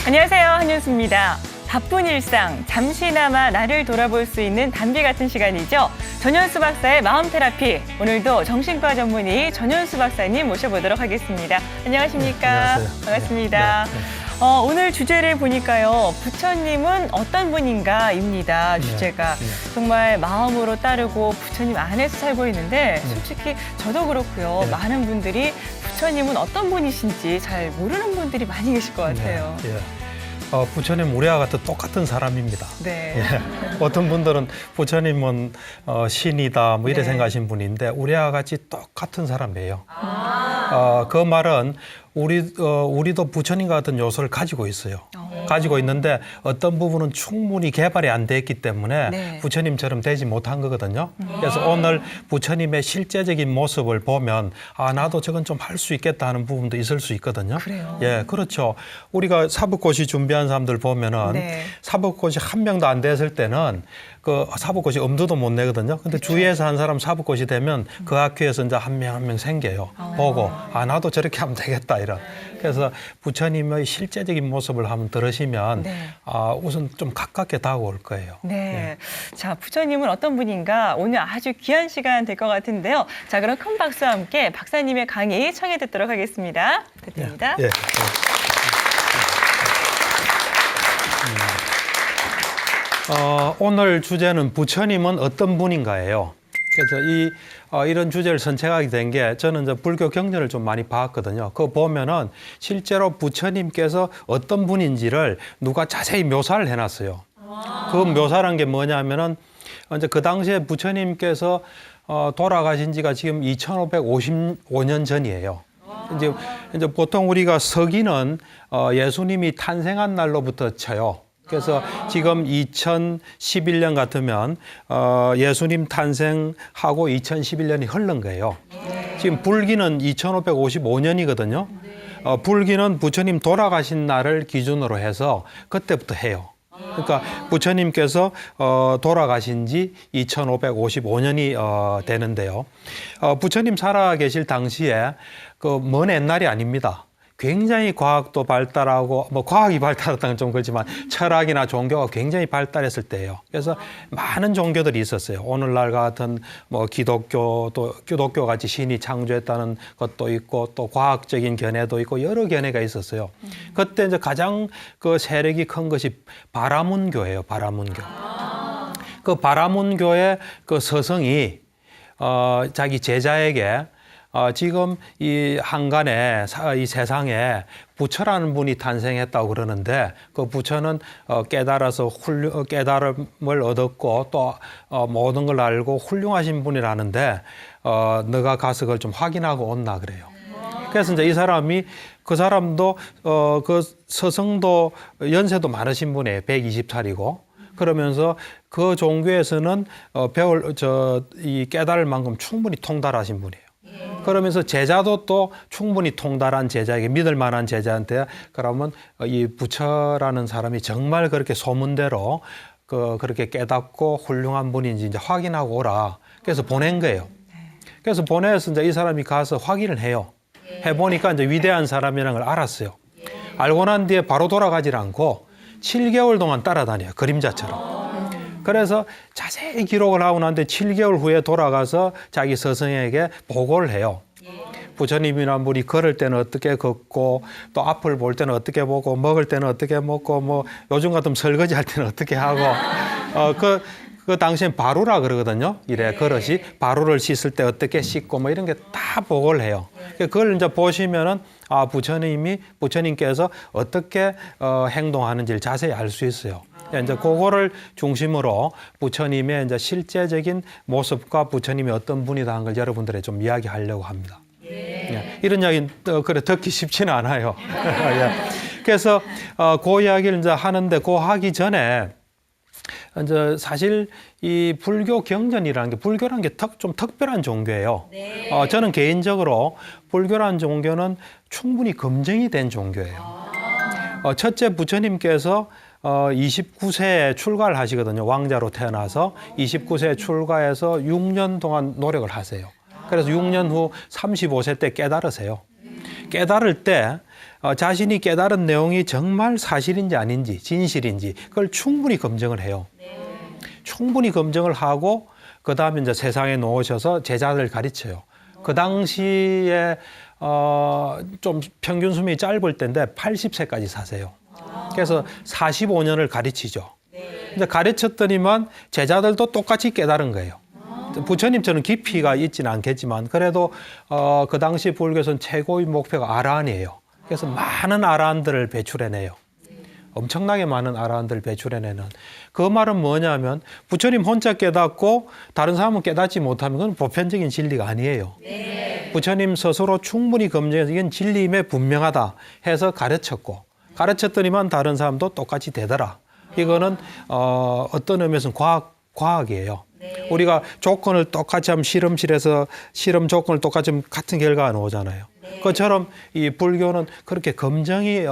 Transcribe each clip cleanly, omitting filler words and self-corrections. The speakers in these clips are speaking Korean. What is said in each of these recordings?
안녕하세요, 한윤수입니다. 바쁜 일상, 잠시나마 나를 돌아볼 수 있는 단비 같은 시간이죠. 전현수 박사의 마음 테라피. 오늘도 정신과 전문의 전현수 박사님 모셔보도록 하겠습니다. 안녕하십니까? 네, 안녕하세요. 반갑습니다. 네, 네. 오늘 주제를 보니까요. 부처님은 어떤 분인가입니다. 주제가. 정말 마음으로 따르고 부처님 안에서 살고 있는데 솔직히 저도 그렇고요. 많은 분들이 부처님은 어떤 분이신지 잘 모르는 분들이 많이 계실 것 같아요. 네, 예. 부처님 우리와 같은 똑같은 사람입니다. 네. 예. 어떤 분들은 부처님은 신이다 뭐 이래 네. 생각하신 분인데 우리와 같이 똑같은 사람이에요. 그 말은 우리도 부처님과 같은 요소를 가지고 있어요. 가지고 있는데 어떤 부분은 충분히 개발이 안 됐기 때문에 네. 부처님처럼 되지 못한 거거든요. 그래서 오늘 부처님의 실제적인 모습을 보면 나도 저건 좀 할 수 있겠다 하는 부분도 있을 수 있거든요. 그래요? 예, 그렇죠. 우리가 사법고시 준비한 사람들 보면은 네. 사법고시 한 명도 안 됐을 때는 그 사법고시 엄두도 못 내거든요. 근데 주위에서 한 사람 사법고시 되면 그 학교에서 이제 한 명 한 명 생겨요. 보고 나도 저렇게 하면 되겠다 이런. 그래서 부처님의 실제적인 모습을 한번 들으시면 네. 우선 좀 가깝게 다가올 거예요. 네. 자, 부처님은 어떤 분인가 오늘 아주 귀한 시간 될 것 같은데요. 자, 그럼 큰 박수와 함께 박사님의 강의 청해 듣도록 하겠습니다. 부탁드립니다. 예. 오늘 주제는 부처님은 어떤 분인가예요. 그래서 이런 주제를 선택하게 된 게 저는 이제 불교 경전을 좀 많이 봤거든요. 그거 보면은 실제로 부처님께서 어떤 분인지를 누가 자세히 묘사를 해놨어요. 그 묘사란 게 뭐냐면은 이제 그 당시에 부처님께서 돌아가신 지가 지금 2555년 전이에요. 이제 보통 우리가 서기는 예수님이 탄생한 날로부터 쳐요. 그래서 지금 2011년 같으면 예수님 탄생하고 2011년이 흐른 거예요. 지금 불기는 2555년이거든요. 불기는 부처님 돌아가신 날을 기준으로 해서 그때부터 해요. 그러니까 부처님께서 돌아가신 지 2555년이 되는데요. 부처님 살아계실 당시에 그 먼 옛날이 아닙니다. 굉장히 과학도 발달하고 과학이 발달했다는 건 좀 그렇지만 철학이나 종교가 굉장히 발달했을 때예요. 그래서 많은 종교들이 있었어요. 오늘날 같은 기독교 같이 신이 창조했다는 것도 있고 또 과학적인 견해도 있고 여러 견해가 있었어요. 그때 이제 가장 그 세력이 큰 것이 바라문교예요. 바라문교. 그 바라문교의 그 서성이 자기 제자에게 지금 이 한간에 이 세상에 부처라는 분이 탄생했다고 그러는데 그 부처는 깨달아서 깨달음을 얻었고 또 모든 걸 알고 훌륭하신 분이라는데 너가 가서 그걸 좀 확인하고 온나 그래요. 그래서 이제 이 사람이 그 사람도 그 서성도 연세도 많으신 분이에요. 120살이고. 그러면서 그 종교에서는 이 깨달을 만큼 충분히 통달하신 분이에요. 그러면서 제자도 또 충분히 통달한 제자에게 믿을 만한 제자한테 그러면 이 부처라는 사람이 정말 그렇게 소문대로 그렇게 깨닫고 훌륭한 분인지 이제 확인하고 오라. 그래서 보낸 거예요. 그래서 보내서 이제 이 사람이 가서 확인을 해요. 해보니까 이제 위대한 사람이라는 걸 알았어요. 알고 난 뒤에 바로 돌아가질 않고 7개월 동안 따라다녀요. 그림자처럼. 그래서 자세히 기록을 하고 난 뒤에 7개월 후에 돌아가서 자기 스승에게 보고를 해요. 부처님이란 분이 걸을 때는 어떻게 걷고 또 앞을 볼 때는 어떻게 보고 먹을 때는 어떻게 먹고 뭐 요즘 같으면 설거지 할 때는 어떻게 하고 그 당시엔 바루라 그러거든요. 이래 그릇이 바루를 씻을 때 어떻게 씻고 뭐 이런 게 다 보고를 해요. 그걸 이제 보시면은 부처님께서 어떻게 행동하는지를 자세히 알 수 있어요. 이제 그거를 중심으로 부처님의 이제 실제적인 모습과 부처님이 어떤 분이다 하는 걸 여러분들에 좀 이야기하려고 합니다. 이런 이야기는 그래 듣기 쉽지는 않아요. 그래서 그 이야기를 이제 하는데 그 하기 전에 이제 사실 이 불교 경전이라는 게 불교라는 게 좀 특별한 종교예요. 저는 개인적으로 불교라는 종교는 충분히 검증이 된 종교예요. 첫째 부처님께서 29세에 출가를 하시거든요. 왕자로 태어나서 29세에 출가해서 6년 동안 노력을 하세요. 그래서 6년 후 35세 때 깨달으세요. 깨달을 때 자신이 깨달은 내용이 정말 사실인지 아닌지, 진실인지 그걸 충분히 검증을 해요. 충분히 검증을 하고 그 다음에 이제 세상에 놓으셔서 제자들 가르쳐요. 그 당시에 좀 평균 수명이 짧을 때인데 80세까지 사세요. 그래서 45년을 가르치죠. 근데 가르쳤더니만 제자들도 똑같이 깨달은 거예요. 부처님처럼 깊이가 있지는 않겠지만 그래도 그 당시 불교에서는 최고의 목표가 아라한이에요. 그래서 많은 아라한들을 배출해내요. 엄청나게 많은 아라한들을 배출해내는 그 말은 뭐냐면 부처님 혼자 깨닫고 다른 사람은 깨닫지 못하면 그건 보편적인 진리가 아니에요. 부처님 스스로 충분히 검증해서 이건 진리임에 분명하다 해서 가르쳤더니만 다른 사람도 똑같이 되더라. 이거는 어떤 의미에서는 과학이에요. 우리가 조건을 똑같이 하면 실험실에서 실험 조건을 똑같이 하면 같은 결과가 나오잖아요. 그것처럼 이 불교는 그렇게 검증이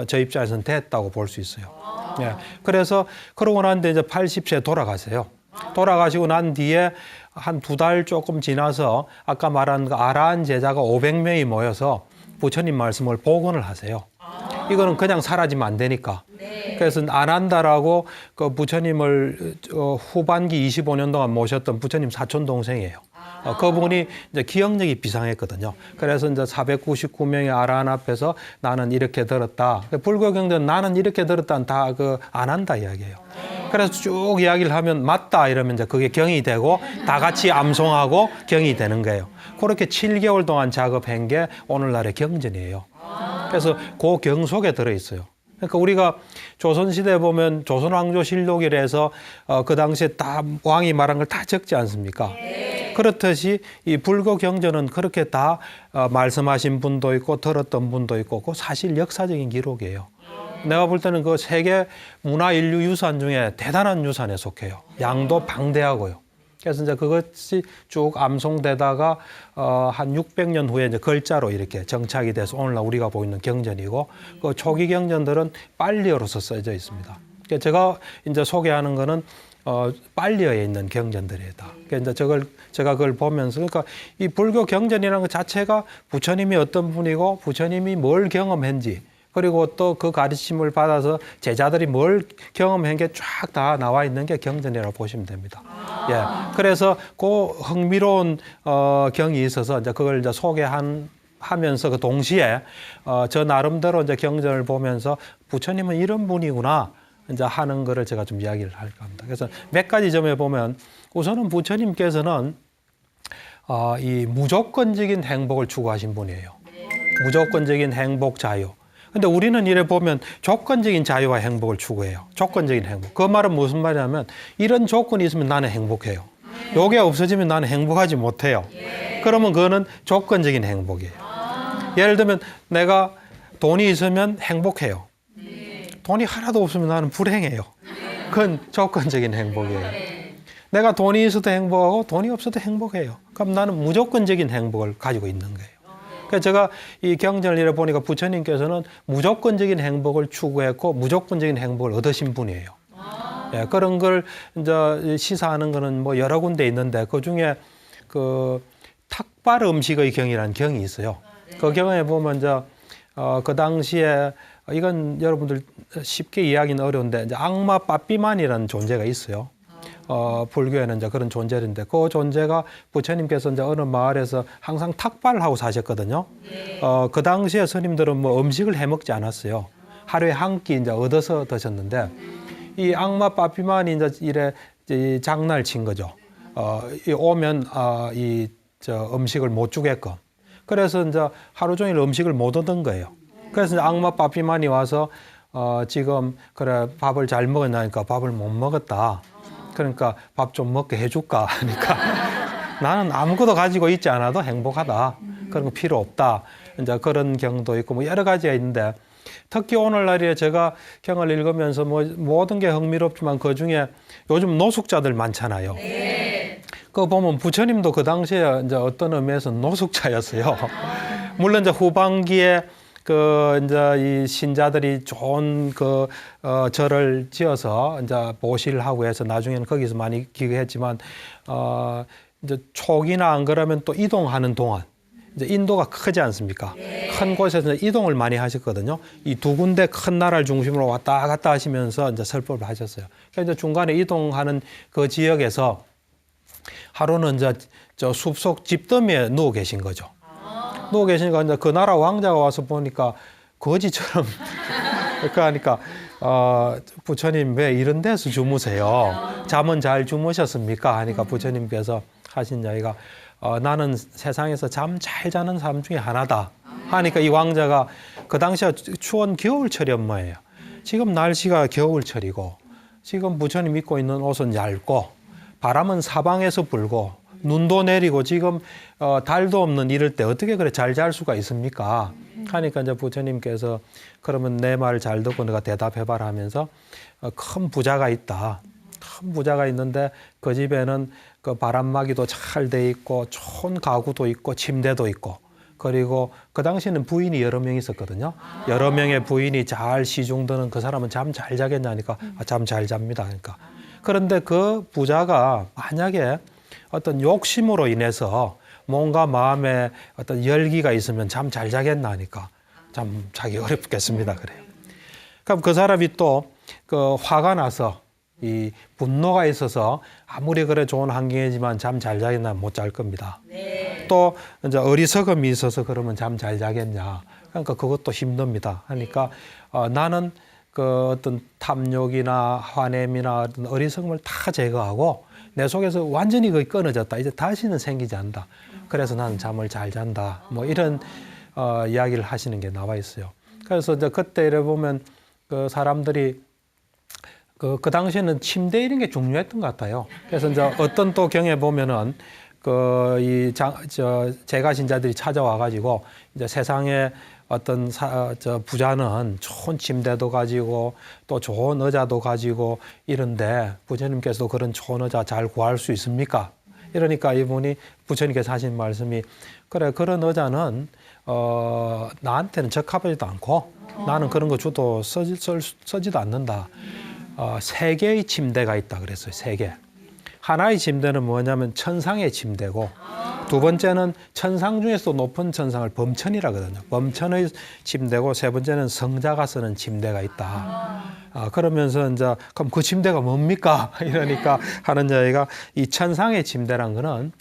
저 입장에서는 됐다고 볼 수 있어요. 예. 그래서 그러고 난데 이제 80세 돌아가세요. 돌아가시고 난 뒤에 한 2달 조금 지나서 아까 말한 그 아라한 제자가 500명이 모여서 부처님 말씀을 복원을 하세요. 이거는 그냥 사라지면 안 되니까. 그래서 안 한다라고 그 부처님을 후반기 25년 동안 모셨던 부처님 사촌 동생이에요. 그분이 이제 기억력이 비상했거든요. 그래서 이제 499명의 아라한 앞에서 나는 이렇게 들었다. 불교 경전은 나는 이렇게 들었다는 다 안 한다 이야기예요. 그래서 쭉 이야기를 하면 맞다 이러면 이제 그게 경이 되고 다 같이 암송하고 경이 되는 거예요. 그렇게 7개월 동안 작업한 게 오늘날의 경전이에요. 그래서 그 경 속에 들어있어요. 그러니까 우리가 조선시대에 보면 조선왕조실록이라 해서 그 당시에 다 왕이 말한 걸 다 적지 않습니까? 그렇듯이 이 불교 경전은 그렇게 다 말씀하신 분도 있고 들었던 분도 있고 그 사실 역사적인 기록이에요. 내가 볼 때는 그 세계 문화인류 유산 중에 대단한 유산에 속해요. 양도 방대하고요. 그래서 이제 그것이 쭉 암송되다가 한 600년 후에 이제 글자로 이렇게 정착이 돼서 오늘날 우리가 보이는 경전이고 그 초기 경전들은 빨리어로서 써져 있습니다. 그러니까 제가 이제 소개하는 거는 빨리어에 있는 경전들이다. 그러니까 이제 제가 그걸 보면서 그러니까 이 불교 경전이라는 것 자체가 부처님이 어떤 분이고 부처님이 뭘 경험했는지 그리고 또 그 가르침을 받아서 제자들이 뭘 경험한 게 쫙 다 나와 있는 게 경전이라고 보시면 됩니다. 예. 그래서 그 흥미로운 경이 있어서 이제 그걸 이제 하면서 그 동시에 저 나름대로 이제 경전을 보면서 부처님은 이런 분이구나 이제 하는 거를 제가 좀 이야기를 할까 합니다. 그래서 몇 가지 점에 보면 우선은 부처님께서는 이 무조건적인 행복을 추구하신 분이에요. 무조건적인 행복 자유. 근데 우리는 이래 보면 조건적인 자유와 행복을 추구해요. 조건적인 행복. 그 말은 무슨 말이냐면 이런 조건이 있으면 나는 행복해요. 요게 없어지면 나는 행복하지 못해요. 그러면 그거는 조건적인 행복이에요. 예를 들면 내가 돈이 있으면 행복해요. 돈이 하나도 없으면 나는 불행해요. 그건 조건적인 행복이에요. 내가 돈이 있어도 행복하고 돈이 없어도 행복해요. 그럼 나는 무조건적인 행복을 가지고 있는 거예요. 그래서 제가 이 경전을 읽어보니까 부처님께서는 무조건적인 행복을 추구했고 무조건적인 행복을 얻으신 분이에요. 예, 그런 걸 이제 시사하는 거는 뭐 여러 군데 있는데 그 중에 그 탁발 음식의 경이라는 경이 있어요. 그 경에 보면 이제 그 당시에 이건 여러분들 쉽게 이해하기는 어려운데 이제 악마 빠삐만이라는 존재가 있어요. 불교에는 이제 그런 존재인데 그 존재가 부처님께서 이제 어느 마을에서 항상 탁발을 하고 사셨거든요. 그 당시에 스님들은 뭐 음식을 해 먹지 않았어요. 하루에 한 끼 이제 얻어서 드셨는데 이 악마 빠삐만이 이제 이래 장난을 친 거죠. 오면 저 음식을 못 주게끔. 그래서 이제 하루 종일 음식을 못 얻은 거예요. 그래서 이제 악마 빠삐만이 와서 지금 그래 밥을 잘 먹었나니까 밥을 못 먹었다. 그러니까 밥 좀 먹게 해줄까 하니까 나는 아무것도 가지고 있지 않아도 행복하다. 그런 거 필요 없다. 이제 그런 경도 있고 뭐 여러 가지가 있는데 특히 오늘날에 제가 경을 읽으면서 뭐 모든 게 흥미롭지만 그 중에 요즘 노숙자들 많잖아요. 그거 보면 부처님도 그 당시에 이제 어떤 의미에서 노숙자였어요. 물론 이제 후반기에 이제 이 신자들이 좋은 절을 지어서 이제 보시를 하고 해서 나중에는 거기서 많이 기거했지만, 이제 초기나 안 그러면 또 이동하는 동안 이제 인도가 크지 않습니까? 큰 곳에서 이동을 많이 하셨거든요. 이 두 군데 큰 나라를 중심으로 왔다 갔다 하시면서 이제 설법을 하셨어요. 그래서 이제 중간에 이동하는 그 지역에서 하루는 이제 저 숲속 집더미에 누워 계신 거죠. 누워 계시니까 이제 그 나라 왕자가 와서 보니까 거지처럼 그러니까 부처님 왜 이런 데서 주무세요? 잠은 잘 주무셨습니까? 하니까 부처님께서 하신 이야기가 나는 세상에서 잠 잘 자는 사람 중에 하나다. 하니까 이 왕자가 그 당시에 추운 겨울철이었뭐예요. 지금 날씨가 겨울철이고 지금 부처님 입고 있는 옷은 얇고 바람은 사방에서 불고 눈도 내리고 지금 달도 없는 이럴 때 어떻게 그래 잘 잘 수가 있습니까? 하니까 이제 부처님께서 그러면 내 말을 잘 듣고 내가 대답해봐라 하면서 큰 부자가 있다. 큰 부자가 있는데 그 집에는 그 바람막이도 잘 돼 있고 좋은 가구도 있고 침대도 있고 그리고 그 당시에는 부인이 여러 명 있었거든요. 여러 명의 부인이 잘 시중드는 그 사람은 잠 잘 자겠냐니까 잠 잘 잡니다. 그러니까 그런데 그 부자가 만약에 어떤 욕심으로 인해서 뭔가 마음에 어떤 열기가 있으면 잠 잘 자겠나 하니까 잠 자기 어렵겠습니다. 그래요. 그럼 그 사람이 또 그 화가 나서 이 분노가 있어서 아무리 그래 좋은 환경이지만 잠 잘 자겠나 못 잘 겁니다. 또 이제 어리석음이 있어서 그러면 잠 잘 자겠냐. 그러니까 그것도 힘듭니다. 하니까 나는 그 어떤 탐욕이나 화냄이나 어떤 어리석음을 다 제거하고 내 속에서 완전히 거의 끊어졌다. 이제 다시는 생기지 않는다. 그래서 나는 잠을 잘 잔다. 뭐 이런 이야기를 하시는 게 나와 있어요. 그래서 이제 그때 이래 보면 그 사람들이 그 당시에는 침대 이런 게 중요했던 것 같아요. 그래서 이제 어떤 또 경에 보면은 제가 신자들이 찾아와 가지고 이제 세상에 어떤 부자는 좋은 침대도 가지고 또 좋은 의자도 가지고 이런데 부처님께서도 그런 좋은 의자 잘 구할 수 있습니까? 이러니까 이분이 부처님께서 하신 말씀이 그래 그런 의자는 나한테는 적합하지도 않고 나는 그런 거 주도 쓰지도 않는다. 세 개의 침대가 있다 그랬어요. 세 개. 하나의 침대는 뭐냐면 천상의 침대고 두 번째는 천상 중에서 높은 천상을 범천이라 하거든요. 범천의 침대고 세 번째는 성자가 쓰는 침대가 있다. 그러면서 이제 그럼 그 침대가 뭡니까? 이러니까 하는 이야기가 이 천상의 침대란 거는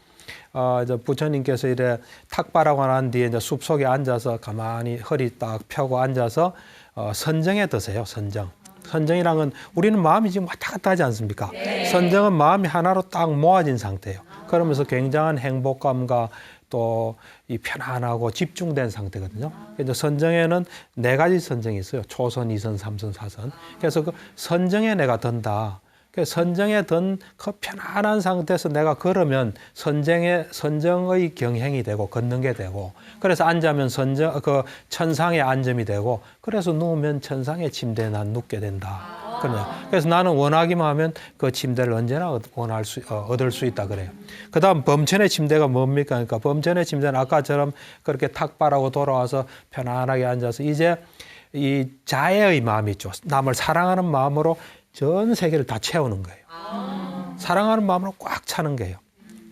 이제 부처님께서 이래 탁발하고 난 뒤에 이제 숲속에 앉아서 가만히 허리 딱 펴고 앉아서 선정에 드세요. 선정. 선정이란 건 우리는 마음이 지금 왔다 갔다 하지 않습니까? 선정은 마음이 하나로 딱 모아진 상태예요. 그러면서 굉장한 행복감과 또 이 편안하고 집중된 상태거든요. 그래서 선정에는 네 가지 선정이 있어요. 초선, 이선, 삼선, 사선. 그래서 그 선정에 내가 든다. 선정에 든 그 편안한 상태에서 내가 걸으면 선정의 경행이 되고 걷는 게 되고 그래서 앉으면 천상의 안점이 되고 그래서 누우면 천상의 침대에 난 눕게 된다. 그래서 나는 원하기만 하면 그 침대를 언제나 얻을 수 있다 그래요. 그다음 범천의 침대가 뭡니까? 그러니까 범천의 침대는 아까처럼 그렇게 탁발하고 돌아와서 편안하게 앉아서 이제 이 자애의 마음이 있죠. 남을 사랑하는 마음으로 전 세계를 다 채우는 거예요. 사랑하는 마음으로 꽉 차는 거예요.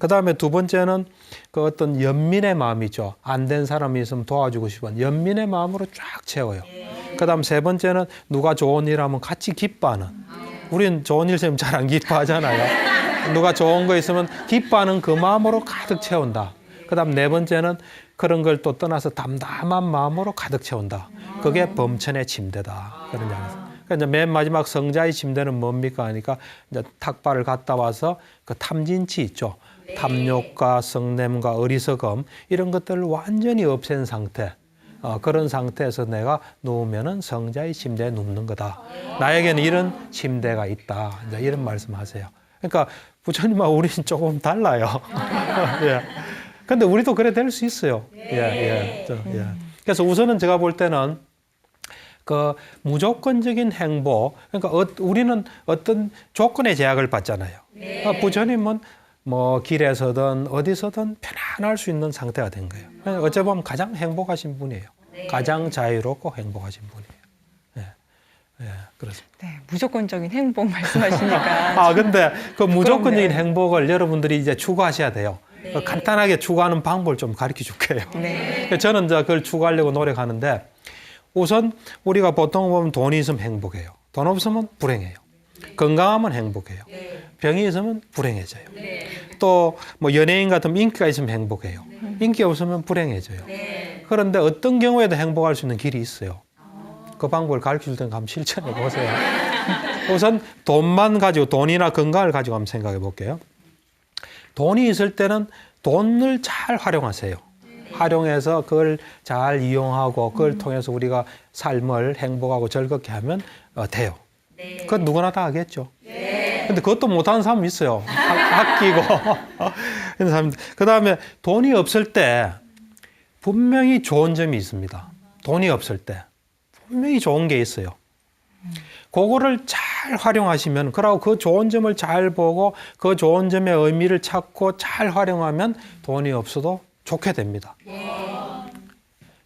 그 다음에 두 번째는 그 어떤 연민의 마음이죠. 안 된 사람이 있으면 도와주고 싶은 연민의 마음으로 쫙 채워요. 그 다음 세 번째는 누가 좋은 일 하면 같이 기뻐하는. 우린 좋은 일 있으면 잘 안 기뻐하잖아요. 누가 좋은 거 있으면 기뻐하는 그 마음으로 가득 채운다. 그 다음 네 번째는 그런 걸 또 떠나서 담담한 마음으로 가득 채운다. 그게 범천의 침대다. 그런 이야기입니다. 그러니까 이제 맨 마지막 성자의 침대는 뭡니까? 하니까 이제 탁발을 갔다 와서 그 탐진치 있죠. 탐욕과 성냄과 어리석음 이런 것들을 완전히 없앤 상태. 그런 상태에서 내가 누우면은 성자의 침대에 눕는 거다. 나에게는 이런 침대가 있다. 이제 이런 말씀하세요. 그러니까 부처님하고 우리는 조금 달라요. 예. 근데 우리도 그래 될 수 있어요. 예. 그래서 우선은 제가 볼 때는 그 무조건적인 행복, 그러니까 우리는 어떤 조건의 제약을 받잖아요. 부처님은 뭐 길에서든 어디서든 편안할 수 있는 상태가 된 거예요. 어째 보면 가장 행복하신 분이에요. 가장 자유롭고 행복하신 분이에요. 그렇습니다. 네, 무조건적인 행복 말씀하시니까. 근데 그 무조건적인 행복을 여러분들이 이제 추구하셔야 돼요. 간단하게 추구하는 방법을 좀 가르쳐 줄게요. 네. 저는 이제 그걸 추구하려고 노력하는데 우선 우리가 보통 보면 돈이 있으면 행복해요. 돈 없으면 불행해요. 건강하면 행복해요. 병이 있으면 불행해져요. 또 뭐 연예인 같으면 인기가 있으면 행복해요. 인기 없으면 불행해져요. 그런데 어떤 경우에도 행복할 수 있는 길이 있어요. 그 방법을 가르쳐 줄 테니까 한번 실천해 보세요. 우선 돈만 가지고 돈이나 건강을 가지고 한번 생각해 볼게요. 돈이 있을 때는 돈을 잘 활용하세요. 활용해서 그걸 잘 이용하고 그걸 통해서 우리가 삶을 행복하고 즐겁게 하면 돼요. 그건 누구나 다 하겠죠. 근데 그것도 못하는 사람이 있어요. 아끼고. 이런 사람. 그다음에 돈이 없을 때 분명히 좋은 점이 있습니다. 돈이 없을 때 분명히 좋은 게 있어요. 그거를 잘 활용하시면, 그러고 그 좋은 점을 잘 보고 그 좋은 점의 의미를 찾고 잘 활용하면 돈이 없어도 좋게 됩니다.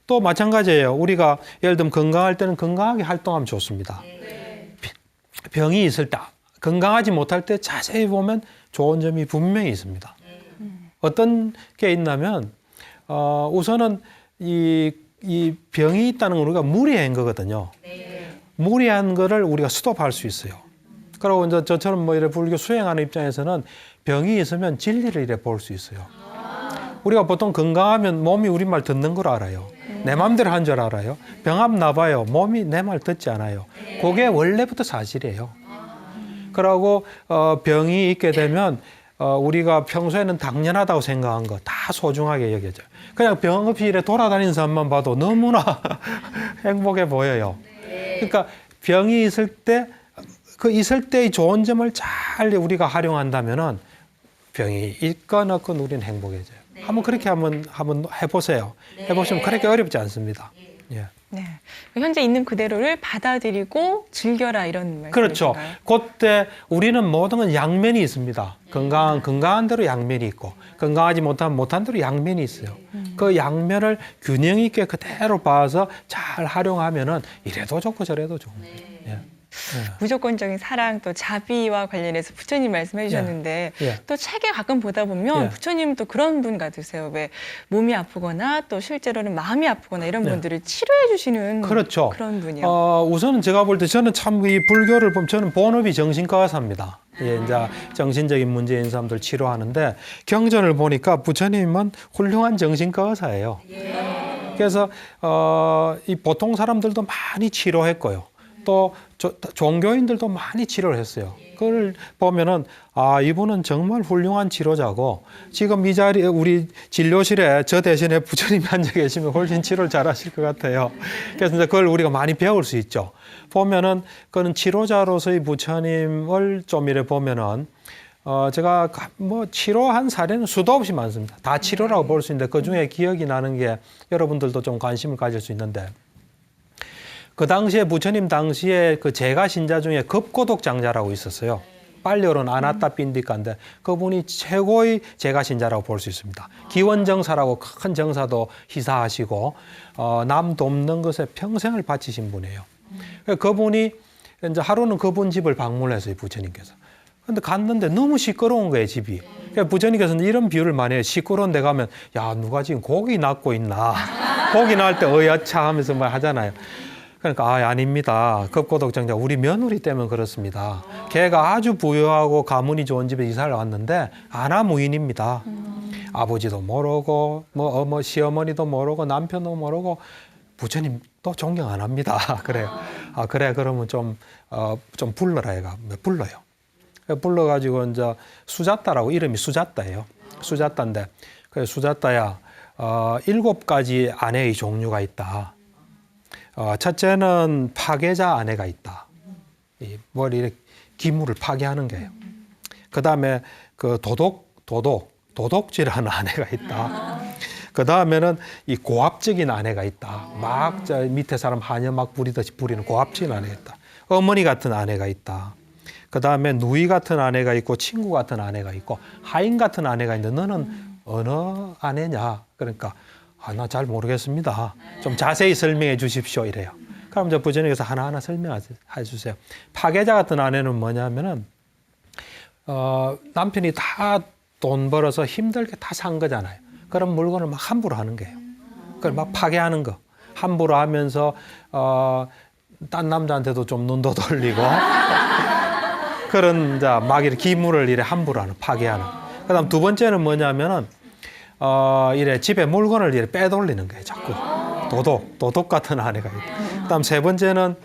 또 마찬가지예요. 우리가 예를 들면 건강할 때는 건강하게 활동하면 좋습니다. 병이 있을 때, 건강하지 못할 때 자세히 보면 좋은 점이 분명히 있습니다. 어떤 게 있냐면 우선은 이 병이 있다는 건 우리가 무리한 거거든요. 무리한 거를 우리가 스톱할 수 있어요. 그리고 이제 저처럼 뭐 이렇게 불교 수행하는 입장에서는 병이 있으면 진리를 이래 볼 수 있어요. 우리가 보통 건강하면 몸이 우리 말 듣는 걸 알아요. 내 마음대로 한 줄 알아요. 병합 나봐요. 몸이 내 말 듣지 않아요. 그게 원래부터 사실이에요. 그러고 병이 있게 되면 우리가 평소에는 당연하다고 생각한 거 다 소중하게 여겨져요. 그냥 병 없이 이래 돌아다니는 사람만 봐도 너무나 행복해 보여요. 그러니까 병이 있을 때, 그 있을 때의 좋은 점을 잘 우리가 활용한다면은 병이 있건 없건 우리는 행복해져요. 한번 그렇게 한번 해보세요. 해보시면 그렇게 어렵지 않습니다. 예. 네. 현재 있는 그대로를 받아들이고 즐겨라, 이런 말씀이신가요? 그렇죠. 그때 우리는 모든 건 양면이 있습니다. 건강한 대로 양면이 있고, 건강하지 못한 대로 양면이 있어요. 그 양면을 균형 있게 그대로 봐서 잘 활용하면은 이래도 좋고 저래도 좋은 거예요. 예. 무조건적인 사랑, 또 자비와 관련해서 부처님 말씀해 주셨는데 또 책에 가끔 보다 보면 부처님 또 그런 분 같으세요. 왜 몸이 아프거나 또 실제로는 마음이 아프거나 이런 분들을 치료해 주시는 그렇죠. 그런 분이요. 우선은 제가 볼 때 저는 참 이 불교를 보면 저는 본업이 정신과 의사입니다. 예, 이제 정신적인 문제인 사람들 치료하는데 경전을 보니까 부처님은 훌륭한 정신과 의사예요. 그래서 이 보통 사람들도 많이 치료했고요. 또 종교인들도 많이 치료를 했어요. 그걸 보면은 이분은 정말 훌륭한 치료자고, 지금 이 자리에 우리 진료실에 저 대신에 부처님이 앉아 계시면 훨씬 치료를 잘하실 것 같아요. 그래서 이제 그걸 우리가 많이 배울 수 있죠. 보면은 그는 치료자로서의 부처님을 좀 이래 보면은 제가 뭐 치료한 사례는 수도 없이 많습니다. 다 치료라고 볼 수 있는데 그 중에 기억이 나는 게 여러분들도 좀 관심을 가질 수 있는데, 그 당시에 부처님 당시에 그 제가 신자 중에 급고독 장자라고 있었어요. 빨리어로는 아나타 빈디카인데 그분이 최고의 제가 신자라고 볼 수 있습니다. 기원정사라고 큰 정사도 희사하시고 남 돕는 것에 평생을 바치신 분이에요. 그분이 이제 하루는 그분 집을 방문했어요, 부처님께서. 근데 갔는데 너무 시끄러운 거예요, 집이. 그러니까 부처님께서는 이런 비유를 많이 해요. 시끄러운 데 가면 야, 누가 지금 고기 낚고 있나. 고기 낳을 때 어여차 하면서 뭐 하잖아요. 그러니까 아닙니다. 급고독장자 우리 며느리 때문에 그렇습니다. 걔가 아주 부유하고 가문이 좋은 집에 이사를 왔는데 아나무인입니다. 아버지도 모르고 뭐 시어머니도 모르고 남편도 모르고 부처님 또 존경 안 합니다. 그래요. 그래 그러면 좀 불러라 얘가 불러요. 불러가지고 이제 수자따라고, 이름이 수자따예요. 수자따인데 그래 수자따야 7가지 아내의 종류가 있다. 첫째는 파괴자 아내가 있다. 이 머리에 기물을 파괴하는 거예요. 그 다음에 그 도둑질하는 아내가 있다. 그 다음에는 이 고압적인 아내가 있다. 막 저 밑에 사람 하녀 막 부리듯이 부리는 고압적인 아내가 있다. 어머니 같은 아내가 있다. 그 다음에 누이 같은 아내가 있고 친구 같은 아내가 있고 하인 같은 아내가 있는데 너는 어느 아내냐? 그러니까 나 잘 모르겠습니다. 좀 자세히 설명해 주십시오. 이래요. 그럼 이제 부처님께서 하나하나 설명해 주세요. 파괴자 같은 아내는 뭐냐면은 남편이 다 돈 벌어서 힘들게 다 산 거잖아요. 그런 물건을 막 함부로 하는 거예요. 그걸 막 파괴하는 거. 함부로 하면서 딴 남자한테도 좀 눈도 돌리고 그런 막 이렇게 기물을 이래 함부로 하는, 파괴하는. 그다음 두 번째는 뭐냐면은 이래 집에 물건을 이래 빼돌리는 거예요. 자꾸 도둑 같은 아내가 있다. 그다음 세 번째는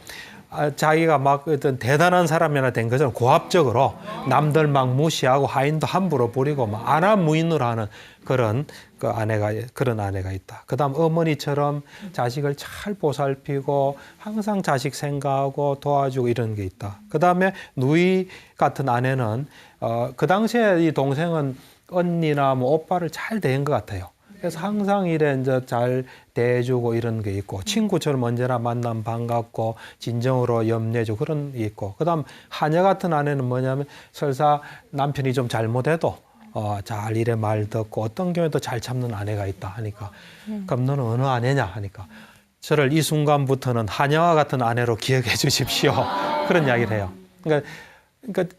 자기가 막 어떤 대단한 사람이나 된 것처럼 고압적으로 남들 막 무시하고 하인도 함부로 부리고 막 안하무인으로 하는 그런 그런 아내가 있다. 그다음 어머니처럼 자식을 잘 보살피고 항상 자식 생각하고 도와주고 이런 게 있다. 그다음에 누이 같은 아내는 그 당시에 이 동생은 언니나 뭐 오빠를 잘 대한 것 같아요. 그래서 항상 이래 이제 잘 대해주고 이런 게 있고, 친구처럼 언제나 만나면 반갑고 진정으로 염려해주고 그런 게 있고, 그다음 하녀 같은 아내는 뭐냐면 설사 남편이 좀 잘못해도 잘 이래 말 듣고 어떤 경우에도 잘 참는 아내가 있다 하니까, 그럼 너는 어느 아내냐 하니까 저를 이 순간부터는 하녀와 같은 아내로 기억해 주십시오. 그런 이야기를 해요. 그러니까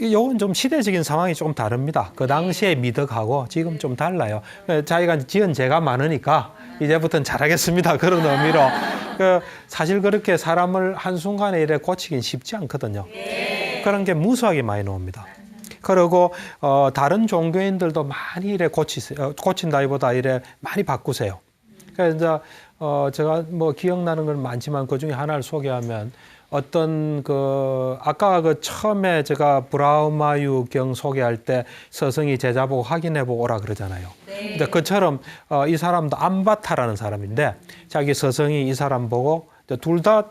요건 좀 시대적인 상황이 조금 다릅니다. 그 당시에 미덕하고 지금 좀 달라요. 자기가 지은 죄가 많으니까 이제부터는 잘하겠습니다. 그런 의미로. 사실 그렇게 사람을 한순간에 이래 고치긴 쉽지 않거든요. 그런 게 무수하게 많이 나옵니다. 그리고 다른 종교인들도 많이 이래 고친다기보다 이래 많이 바꾸세요. 그래서 이제 제가 뭐 기억나는 건 많지만 그 중에 하나를 소개하면, 어떤 아까 처음에 제가 브라흐마유 경 소개할 때 스승이 제자 보고 확인해 보고 오라 그러잖아요. 네. 이제 그처럼 이 사람도 암바타라는 사람인데, 자기 스승이 이 사람 보고 둘 다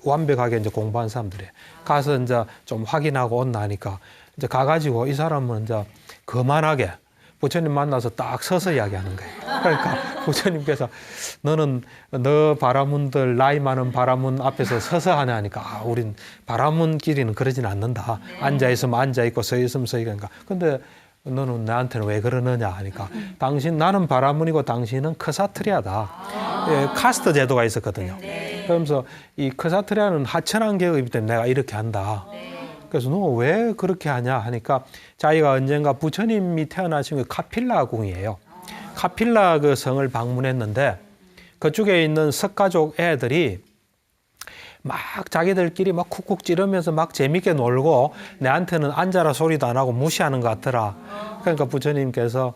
완벽하게 이제 공부한 사람들이에요. 가서 이제 좀 확인하고 온나 하니까 이제 가가지고 이 사람은 이제 거만하게 부처님 만나서 딱 서서 이야기하는 거예요. 그러니까 부처님께서 너는 너 바라문들, 나이 많은 바라문 앞에서 서서 하냐 하니까, 우린 바라문끼리는 그러진 않는다. 앉아있으면 앉아있고 서있으면 서있으니까. 근데 너는 나한테는 왜 그러느냐 하니까, 나는 바라문이고 당신은 크사트리아다. 카스트 제도가 있었거든요. 그러면서 이 크사트리아는 하천한 계급이기 때문에 내가 이렇게 한다. 그래서 너 왜 그렇게 하냐 하니까, 자기가 언젠가 부처님이 태어나신 게 카필라 궁이에요. 카필라 그 성을 방문했는데, 그쪽에 있는 석가족 애들이 막 자기들끼리 막 쿡쿡 찌르면서 막 재밌게 놀고, 내한테는 앉아라 소리도 안 하고 무시하는 것 같더라. 그러니까 부처님께서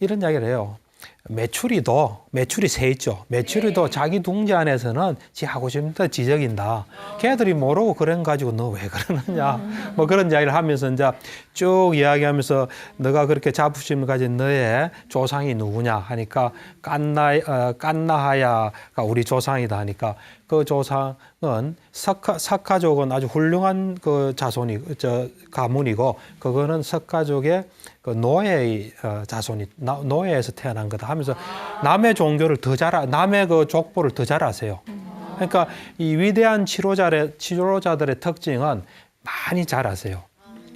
이런 이야기를 해요. 메추리 새 있죠. 메추리도 자기 둥지 안에서는 지 하고 싶은 데 지적인다. 걔들이 모르고 그런 가지고 너 왜 그러느냐. 뭐 그런 이야기를 하면서 이제 쭉 이야기하면서, 너가 그렇게 자부심을 가진 너의 조상이 누구냐 하니까 깐나하야가 우리 조상이다 하니까, 그 조상은 석가족은 아주 훌륭한 그 가문이고, 그거는 석가족의 그 노예의 자손이 노예에서 태어난 거다 하면서 남의 종교를 남의 그 족보를 더 잘 아세요. 그러니까 이 위대한 치료자들의 특징은 많이 잘 아세요.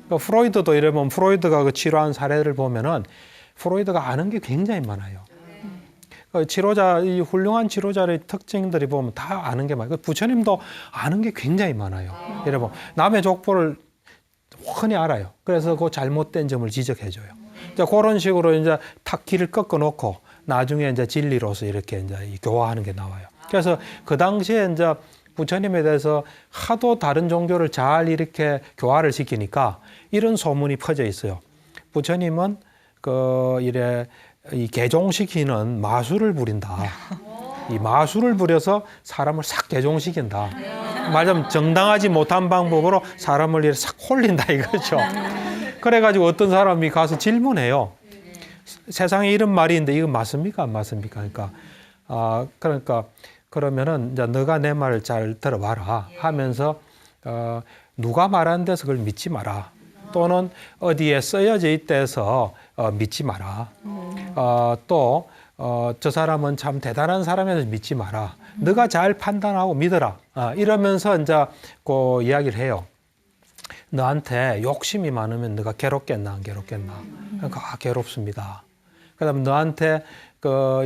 그러니까 프로이드도 이러면 프로이드가 그 치료한 사례를 보면은 프로이드가 아는 게 굉장히 많아요. 이 훌륭한 치료자의 특징들이 보면 다 아는 게 많아요. 부처님도 아는 게 굉장히 많아요. 여러분, 남의 족보를 흔히 알아요. 그래서 그 잘못된 점을 지적해줘요. 이제 그런 식으로 이제 탁 길을 꺾어놓고 나중에 이제 진리로서 이렇게 이제 교화하는 게 나와요. 그래서 그 당시에 이제 부처님에 대해서 하도 다른 종교를 잘 이렇게 교화를 시키니까 이런 소문이 퍼져 있어요. 부처님은 이 개종시키는 마술을 부린다. 이 마술을 부려서 사람을 싹 개종시킨다. 말하자면 정당하지 못한 방법으로 사람을 이렇게 싹 홀린다 이거죠. 그래가지고 어떤 사람이 가서 질문해요. 세상에 이런 말이 있는데 이거 맞습니까? 안 맞습니까? 그러니까 그러면은 이제 너가 내 말을 잘 들어봐라 하면서 누가 말하는 데서 그걸 믿지 마라. 또는 어디에 쓰여져 있대서 믿지 마라. 또 저 사람은 참 대단한 사람이라서 믿지 마라. 너가 잘 판단하고 믿어라. 이러면서 이제 그 이야기를 해요. 너한테 욕심이 많으면 너가 괴롭겠나 안 괴롭겠나? 그러니까 괴롭습니다. 그다음 너한테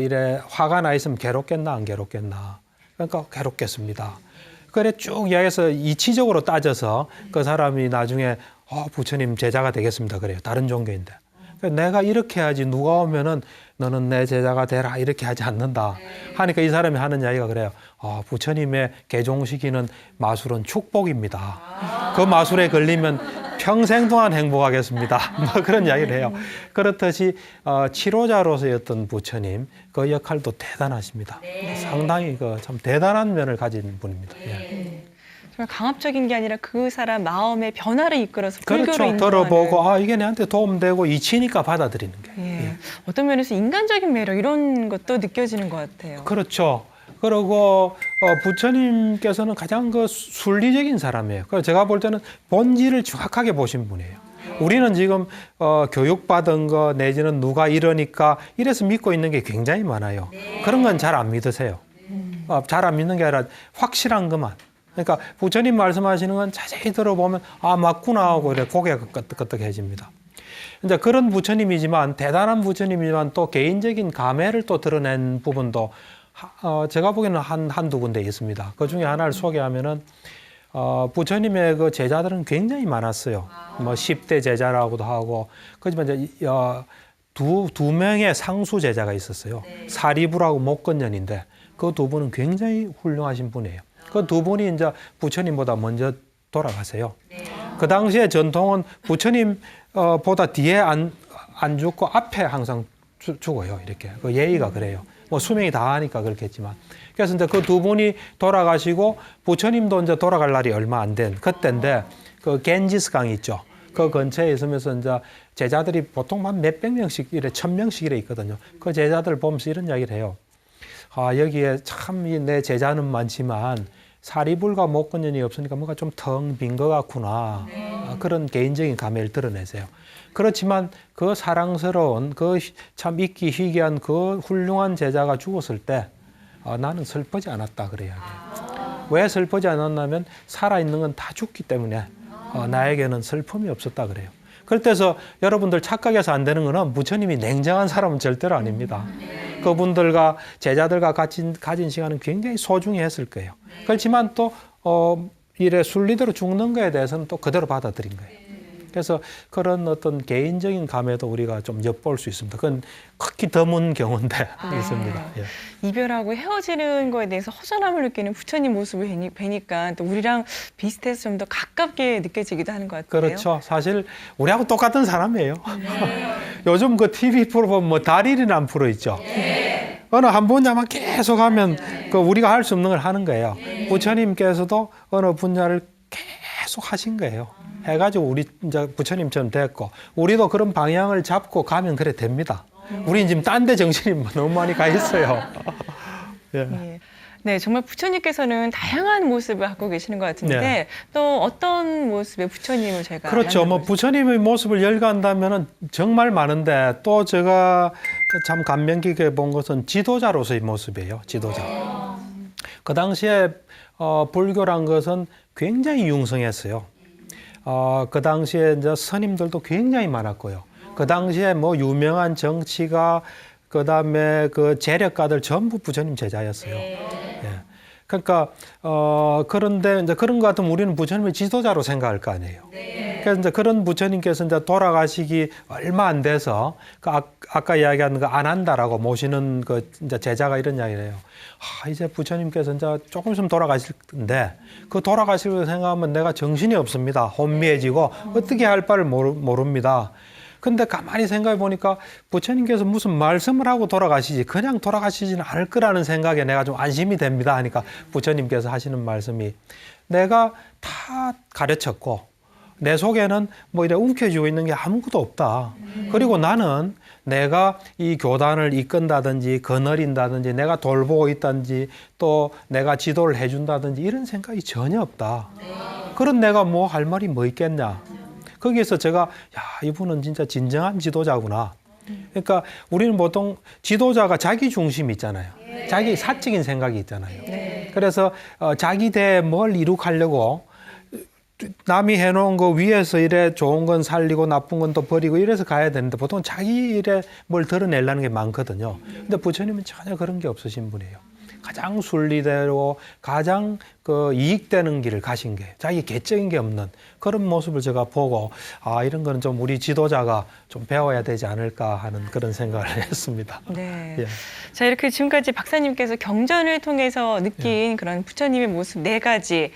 이래 화가 나 있으면 괴롭겠나 안 괴롭겠나? 그러니까 괴롭겠습니다. 그래 쭉 이야기해서 이치적으로 따져서 그 사람이 나중에 부처님 제자가 되겠습니다. 그래요. 다른 종교인데. 내가 이렇게 해야지 누가 오면은 너는 내 제자가 되라 이렇게 하지 않는다 하니까 이 사람이 하는 이야기가 그래요. 부처님의 개종시키는 마술은 축복입니다. 그 마술에 걸리면 평생 동안 행복하겠습니다. 뭐 그런 이야기를 해요. 그렇듯이 치료자로서였던 부처님 그 역할도 대단하십니다. 상당히 참 대단한 면을 가진 분입니다. 예. 정말 강압적인 게 아니라 그 사람 마음의 변화를 이끌어서 불교로 그렇죠. 인도하는. 들어보고 이게 내한테 도움되고 이치니까 받아들이는 게. 예. 어떤 면에서 인간적인 매력 이런 것도 느껴지는 것 같아요. 그렇죠. 그리고 부처님께서는 가장 순리적인 사람이에요. 그래서 제가 볼 때는 본질을 정확하게 보신 분이에요. 우리는 지금 교육받은 거 내지는 누가 이러니까 이래서 믿고 있는 게 굉장히 많아요. 그런 건 잘 안 믿으세요. 잘 안 믿는 게 아니라 확실한 것만. 그러니까 부처님 말씀하시는 건 자세히 들어보면 맞구나 하고 이렇게 고개가 끄덕끄덕해집니다. 이제 그런 부처님이지만 대단한 부처님이지만 또 개인적인 감회를 또 드러낸 부분도 제가 보기에는 한두 군데 있습니다. 그 중에 하나를 소개하면은 부처님의 그 제자들은 굉장히 많았어요. 뭐 10대 제자라고도 하고 그렇지만 이제 두 명의 상수 제자가 있었어요. 사리부라고 목건년인데 그 두 분은 굉장히 훌륭하신 분이에요. 그 두 분이 이제 부처님보다 먼저 돌아가세요. 그 당시에 전통은 부처님 보다 뒤에 안 죽고 앞에 항상 죽어요. 이렇게 그 예의가 그래요. 뭐 수명이 다하니까 그렇겠지만. 그래서 이제 그 두 분이 돌아가시고 부처님도 이제 돌아갈 날이 얼마 안 된 그때인데 그 겐지스 강이 있죠. 그 근처에 있으면서 이제 제자들이 보통 한 몇백 명씩 이래 1000명씩 이래 있거든요. 그 제자들 보면서 이런 이야기를 해요. 여기에 참 내 제자는 많지만 사리불과 목건년이 없으니까 뭔가 좀 텅 빈 것 같구나. 그런 개인적인 감회를 드러내세요. 그렇지만 그 사랑스러운 그 참 있기 희귀한 그 훌륭한 제자가 죽었을 때 나는 슬프지 않았다 그래요. 왜 슬프지 않았냐면 살아있는 건 다 죽기 때문에 나에게는 슬픔이 없었다 그래요. 그래서 여러분들 착각해서 안 되는 거는 부처님이 냉정한 사람은 절대로 아닙니다. 그분들과 제자들과 가진 시간은 굉장히 소중히 했을 거예요. 그렇지만 또 이래 순리대로 죽는 거에 대해서는 또 그대로 받아들인 거예요. 그래서 그런 어떤 개인적인 감에도 우리가 좀 엿볼 수 있습니다. 그건 극히 드문 경우인데 있습니다. 예. 이별하고 헤어지는 거에 대해서 허전함을 느끼는 부처님 모습을 뵈니까 또 우리랑 비슷해서 좀 더 가깝게 느껴지기도 하는 것 같아요. 그렇죠. 사실 우리하고 똑같은 사람이에요. 요즘 그 TV 프로 보면 뭐 달인이라는 프로 있죠. 어느 한 분야만 계속 하면 그 우리가 할 수 없는 걸 하는 거예요. 부처님께서도 어느 분야를 계속 하신 거예요. 해가지고 우리 이제 부처님처럼 됐고 우리도 그런 방향을 잡고 가면 그래 됩니다. 우리는 지금 딴 데 정신이 너무 많이 가 있어요. 예. 예. 네, 정말 부처님께서는 다양한 모습을 갖고 계시는 것 같은데 네. 또 어떤 모습의 부처님을 제가 그렇죠. 뭐 부처님의 모습을 열거한다면은 정말 많은데 또 제가 참 감명 깊게 본 것은 지도자로서의 모습이에요. 지도자. 그 당시에 불교란 것은 굉장히 융성했어요. 그 당시에 이제 스님들도 굉장히 많았고요. 그 당시에 뭐 유명한 정치가 그다음에 그 재력가들 전부 부처님 제자였어요. 예. 그러니까 그런데 이제 그런 것 같으면 우리는 부처님을 지도자로 생각할 거 아니에요. 그래서 이제 그런 부처님께서 이제 돌아가시기 얼마 안 돼서 그 아까 이야기한 그 안한다라고 모시는 그 이제 제자가 이런 이야기를 해요. 이제 부처님께서 이제 조금 있으면 돌아가실 텐데 그 돌아가실 거 생각하면 내가 정신이 없습니다. 혼미해지고 어떻게 할 바를 모릅니다. 근데 가만히 생각해 보니까 부처님께서 무슨 말씀을 하고 돌아가시지 그냥 돌아가시지는 않을 거라는 생각에 내가 좀 안심이 됩니다 하니까 부처님께서 하시는 말씀이 내가 다 가르쳤고 내 속에는 뭐 이래 움켜쥐고 있는 게 아무것도 없다. 그리고 나는 내가 이 교단을 이끈다든지 거느린다든지 내가 돌보고 있다든지 또 내가 지도를 해준다든지 이런 생각이 전혀 없다. 그런 내가 뭐 할 말이 뭐 있겠냐. 거기에서 제가 이분은 진짜 진정한 지도자구나. 그러니까 우리는 보통 지도자가 자기 중심이 있잖아요. 자기 사적인 생각이 있잖아요. 그래서 자기 대에 뭘 이룩하려고 남이 해놓은 거 위에서 이래 좋은 건 살리고 나쁜 건 또 버리고 이래서 가야 되는데 보통 자기 일에 뭘 드러내려는 게 많거든요. 근데 부처님은 전혀 그런 게 없으신 분이에요. 가장 순리대로 가장 그 이익되는 길을 가신 게 자기 개적인 게 없는 그런 모습을 제가 보고 이런 거는 좀 우리 지도자가 좀 배워야 되지 않을까 하는 그런 생각을 했습니다. 네. 예. 자, 이렇게 지금까지 박사님께서 경전을 통해서 느낀 그런 부처님의 모습 4가지,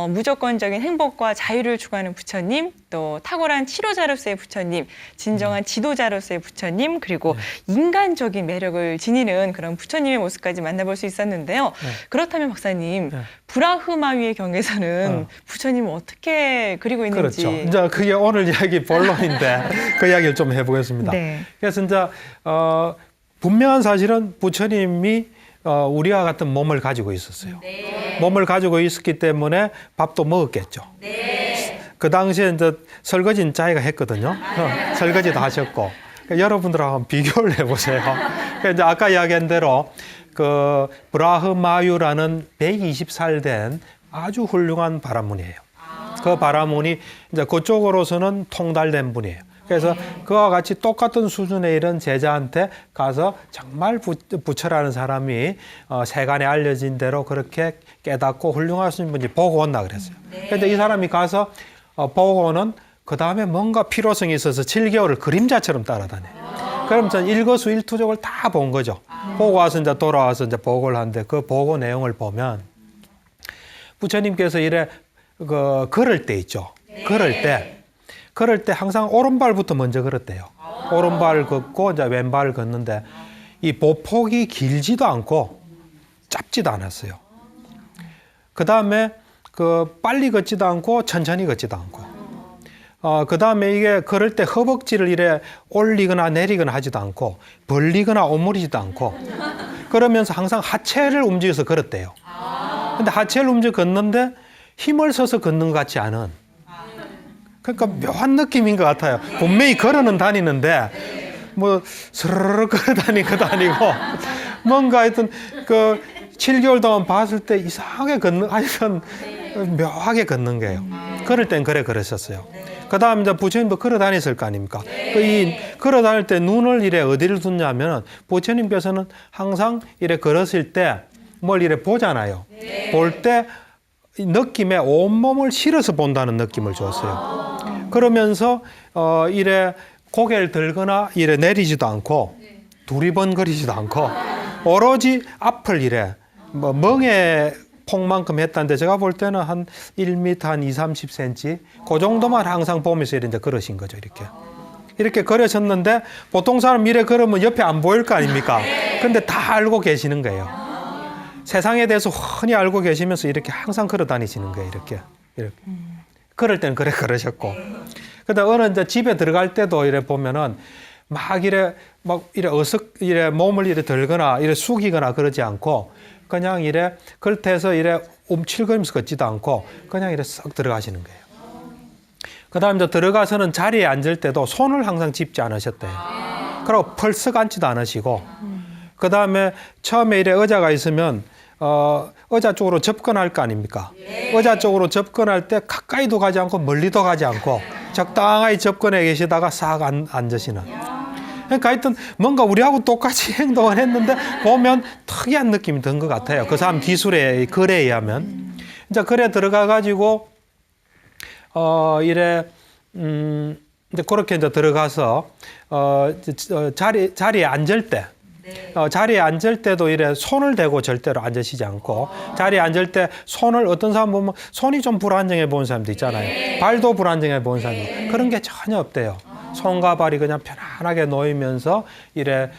무조건적인 행복과 자유를 추구하는 부처님, 또 탁월한 치료자로서의 부처님, 진정한 지도자로서의 부처님, 그리고 인간적인 매력을 지니는 그런 부처님의 모습까지 만나볼 수 있었는데요. 그렇다면 박사님, 브라흐마위의 경에서는 부처님을 어떻게 그리고 있는지. 그렇죠. 이제 그게 오늘 이야기 본론인데 그 이야기를 좀 해보겠습니다. 네. 그래서 이제 분명한 사실은 부처님이 우리와 같은 몸을 가지고 있었어요. 네. 몸을 가지고 있었기 때문에 밥도 먹었겠죠. 네. 그 당시에 이제 설거지는 자기가 했거든요. 설거지도 하셨고. 그러니까 여러분들하고 한번 비교를 해보세요. 그러니까 이제 아까 이야기한 대로 그 브라흐마유라는 120살 된 아주 훌륭한 바라문이에요. 그 바라문이 이제 그쪽으로서는 통달된 분이에요. 그래서 그와 같이 똑같은 수준의 이런 제자한테 가서 정말 부처라는 사람이 세간에 알려진 대로 그렇게 깨닫고 훌륭하신 분이 보고 온다 그랬어요. 그런데 이 사람이 가서 보고는 그 다음에 뭔가 필요성이 있어서 7개월을 그림자처럼 따라다녀요. 그럼 전 일거수일투족을 다 본 거죠. 보고 와서 이제 돌아와서 이제 보고를 하는데 그 보고 내용을 보면 부처님께서 이래 걸을 때 있죠. 걸을 때 항상 오른발부터 먼저 걸었대요. 오른발을 걷고 이제 왼발을 걷는데 이 보폭이 길지도 않고 짧지도 않았어요. 그 다음에 빨리 걷지도 않고 천천히 걷지도 않고. 그 다음에 이게 걸을 때 허벅지를 이래 올리거나 내리거나 하지도 않고 벌리거나 오므리지도 않고 그러면서 항상 하체를 움직여서 걸었대요. 근데 하체를 움직여 걷는데 힘을 써서 걷는 것 같지 않은 그러니까 묘한 느낌인 것 같아요. 분명히 걸어는 다니는데 뭐 스르르 걸어 다니는 것도 아니고 뭔가 하여튼 7개월 동안 봤을 때 이상하게 하여튼 묘하게 걷는 거예요. 걸을 땐 그래 걸으셨어요. 그 다음 이제 부처님도 걸어 다녔을 거 아닙니까? 이 걸어 다닐 때 눈을 이래 어디를 뒀냐면 부처님께서는 항상 이래 걸었을 때 뭘 이래 보잖아요. 볼 때 느낌에 온몸을 실어서 본다는 느낌을 줬어요. 그러면서 이래 고개를 들거나 이래 내리지도 않고 두리번거리지도 않고 오로지 앞을 이래 멍에 폭만큼 했다는데 제가 볼 때는 한 1m 한 20-30cm 그 정도만 항상 보면서 이제 걸으신 거죠. 이렇게 걸으셨는데 보통 사람 이래 걸으면 옆에 안 보일 거 아닙니까? 근데 다 알고 계시는 거예요. 세상에 대해서 훤히 알고 계시면서 이렇게 항상 걸어 다니시는 거예요. 이렇게. 걸을 때는 그래 걸으셨고. 근데 어느 이제 집에 들어갈 때도 이래 보면은 막 이래 몸을 이래 들거나 이래 숙이거나 그러지 않고 그냥 이래 걸터에서 이래 움찔거리면서 걷지도 않고 그냥 이래 썩 들어가시는 거예요. 그 다음 이제 들어가서는 자리에 앉을 때도 손을 항상 짚지 않으셨대요. 그리고 펄썩 앉지도 않으시고 그 다음에 처음에 이래 의자가 있으면 의자 쪽으로 접근할 거 아닙니까? 의자 쪽으로 접근할 때 가까이도 가지 않고 멀리도 가지 않고 적당히 접근해 계시다가 싹 앉으시는. 그러니까 하여튼 뭔가 우리하고 똑같이 행동을 했는데 보면 특이한 느낌이 든 것 같아요. 그 사람 기술의 글에 의하면. 이제 글에 들어가 가지고 이제 그렇게 이제 들어가서 자리에 앉을 때 자리에 앉을 때도 이래 손을 대고 절대로 앉으시지 않고 자리에 앉을 때 손을 어떤 사람 보면 손이 좀 불안정해 보이는 사람도 있잖아요. 발도 불안정해 보이는 사람도 그런 게 전혀 없대요. 손과 발이 그냥 편안하게 놓이면서 이래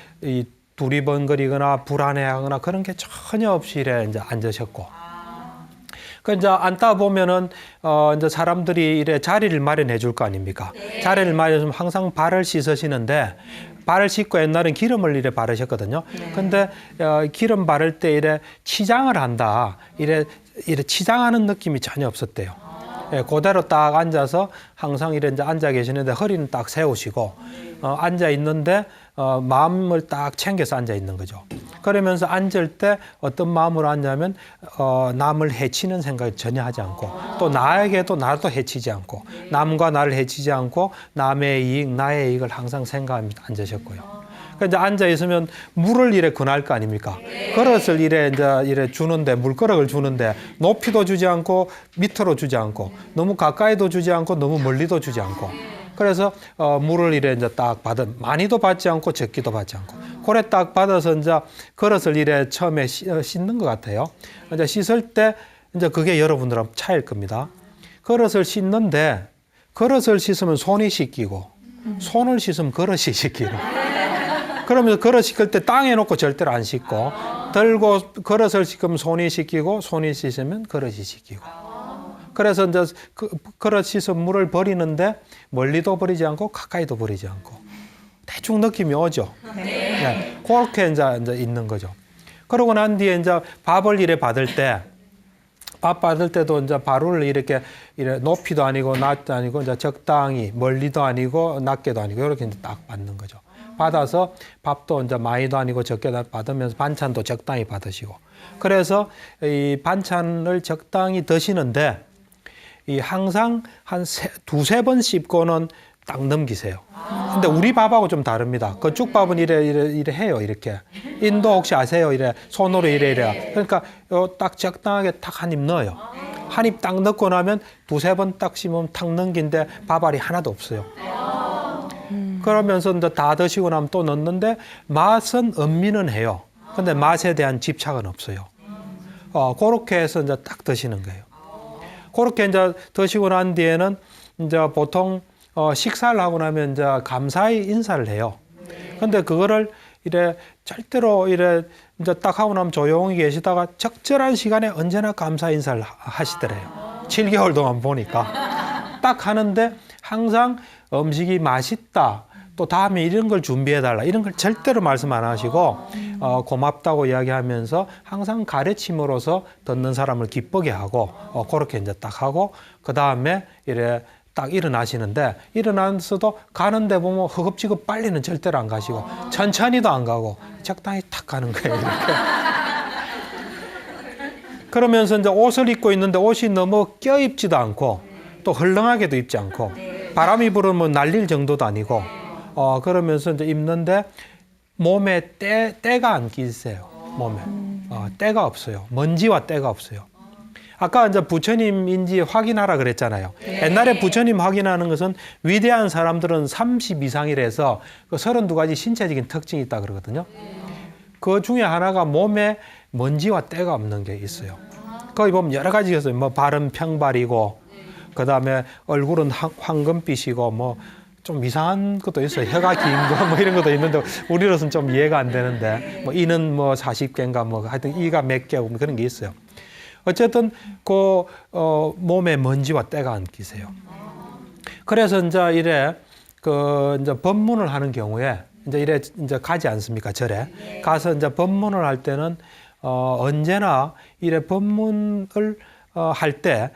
두리번거리거나 불안해하거나 그런 게 전혀 없이 이래 이제 앉으셨고. 그 이제 앉다 보면은 이제 사람들이 이래 자리를 마련해 줄 거 아닙니까? 자리를 마련해주면 항상 발을 씻으시는데 발을 씻고 옛날엔 기름을 이래 바르셨거든요. 근데 기름 바를 때 이래 치장을 한다. 이래 치장하는 느낌이 전혀 없었대요. 예, 그대로 딱 앉아서 항상 이래 이제 앉아 계시는데 허리는 딱 세우시고 앉아 있는데 마음을 딱 챙겨서 앉아 있는 거죠. 그러면서 앉을 때 어떤 마음으로 앉냐면 남을 해치는 생각을 전혀 하지 않고 또 나에게도 나도 해치지 않고 남과 나를 해치지 않고 남의 이익, 나의 이익을 항상 생각하면서 앉으셨고요. 이제 앉아 있으면 물을 이래 권할 거 아닙니까? 그릇을 이래 주는데, 물그릇을 주는데, 높이도 주지 않고, 밑으로 주지 않고, 너무 가까이도 주지 않고, 너무 멀리도 주지 않고. 그래서, 물을 이제 딱 많이도 받지 않고, 적기도 받지 않고. 그래 딱 받아서 이제 그릇을 처음에 씻는 것 같아요. 이제 씻을 때, 이제 그게 여러분들하고 차이일 겁니다. 그릇을 씻는데, 그릇을 씻으면 손이 씻기고, 손을 씻으면 그릇이 씻기고. 그러면서 그릇 씻을 때 땅에 놓고 절대로 안 씻고, 들고 그릇을 씻으면 손이 씻기고, 손이 씻으면 그릇이 씻기고. 그래서 이제 그릇 씻은 물을 버리는데, 멀리도 버리지 않고, 가까이도 버리지 않고. 대충 느낌이 오죠. 네. 그렇게 이제 있는 거죠. 그러고 난 뒤에 이제 밥을 받을 때, 밥 받을 때도 이제 바로를 이렇게 높이도 아니고 낮도 아니고 이제 적당히 멀리도 아니고 낮게도 아니고 이렇게 이제 딱 받는 거죠. 받아서 밥도 이제 많이도 아니고 적게 받으면서 반찬도 적당히 받으시고. 그래서 이 반찬을 적당히 드시는데 이 항상 한 두세 번 씹고는 딱 넘기세요. 근데 우리 밥하고 좀 다릅니다. 그쪽밥은 이래 해요, 이렇게. 인도 혹시 아세요? 손으로 이래. 그러니까 딱 적당하게 딱 한 입 넣어요. 한 입 딱 넣고 나면 두세 번 딱 씹으면 탁 넘긴데 밥알이 하나도 없어요. 그러면서 이제 다 드시고 나면 또 넣는데 맛은 음미는 해요. 근데 맛에 대한 집착은 없어요. 그렇게 해서 이제 딱 드시는 거예요. 그렇게 이제 드시고 난 뒤에는 이제 보통 식사를 하고 나면 이제 감사의 인사를 해요. 근데 그거를 절대로 이제 딱 하고 나면 조용히 계시다가 적절한 시간에 언제나 감사 인사를 하시더래요. 7개월 동안 보니까. 딱 하는데 항상 음식이 맛있다. 또 다음에 이런 걸 준비해달라. 이런 걸 절대로 말씀 안 하시고 고맙다고 이야기하면서 항상 가르침으로서 듣는 사람을 기쁘게 하고 그렇게 이제 딱 하고 그 다음에 딱 일어나시는데 일어나서도 가는데 보면 허겁지겁 빨리는 절대로 안 가시고 천천히도 안 가고 적당히 탁 가는 거예요. 이렇게. 그러면서 이제 옷을 입고 있는데 옷이 너무 껴입지도 않고 또 헐렁하게도 입지 않고 바람이 불으면 날릴 정도도 아니고 그러면서 이제 입는데 몸에 때가 안 끼세요. 몸에 때가 없어요. 먼지와 때가 없어요. 아까 이제 부처님인지 확인하라 그랬잖아요. 옛날에 부처님 확인하는 것은 위대한 사람들은 30 이상이라서 그 32가지 신체적인 특징이 있다 그러거든요. 그 중에 하나가 몸에 먼지와 때가 없는 게 있어요. 거기 보면 여러 가지가 있어요. 뭐 발은 평발이고, 그 다음에 얼굴은 황금빛이고, 뭐 좀 이상한 것도 있어요. 혀가 긴 거 뭐 이런 것도 있는데 우리로서는 좀 이해가 안 되는데, 뭐 이는 뭐 40개인가 뭐 하여튼 이가 몇 개고 뭐 그런 게 있어요. 어쨌든 그 몸에 먼지와 때가 안 끼세요. 그래서 이제 이제 법문을 하는 경우에 이제 가지 않습니까? 절에 가서 이제 법문을 할 때는 언제나 법문을 할 때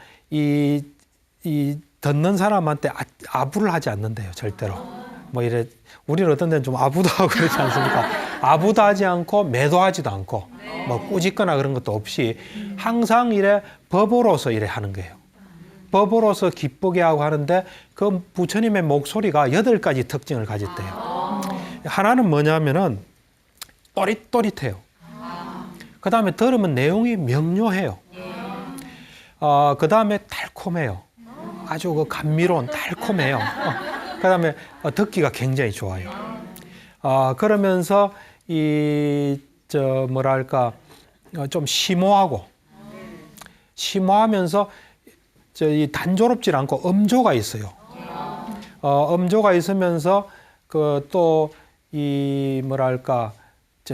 이 듣는 사람한테 아부를 하지 않는데요, 절대로. 뭐 우리는 어떤 데는 좀 아부도 하고 그러지 않습니까? 아부도 하지 않고 매도하지도 않고 뭐 꾸짖거나 그런 것도 없이 항상 법으로서 하는 거예요. 법으로서 기쁘게 하고 하는데 그 부처님의 목소리가 8가지 특징을 가졌대요. 하나는 뭐냐면은 또릿또릿해요. 그 다음에 들으면 내용이 명료해요. 그 다음에 달콤해요. 아주 그 감미로운 달콤해요. 그 다음에 듣기가 굉장히 좋아요. 그러면서 좀 심오하면서 이 단조롭지 않고 음조가 있어요. 음조가 있으면서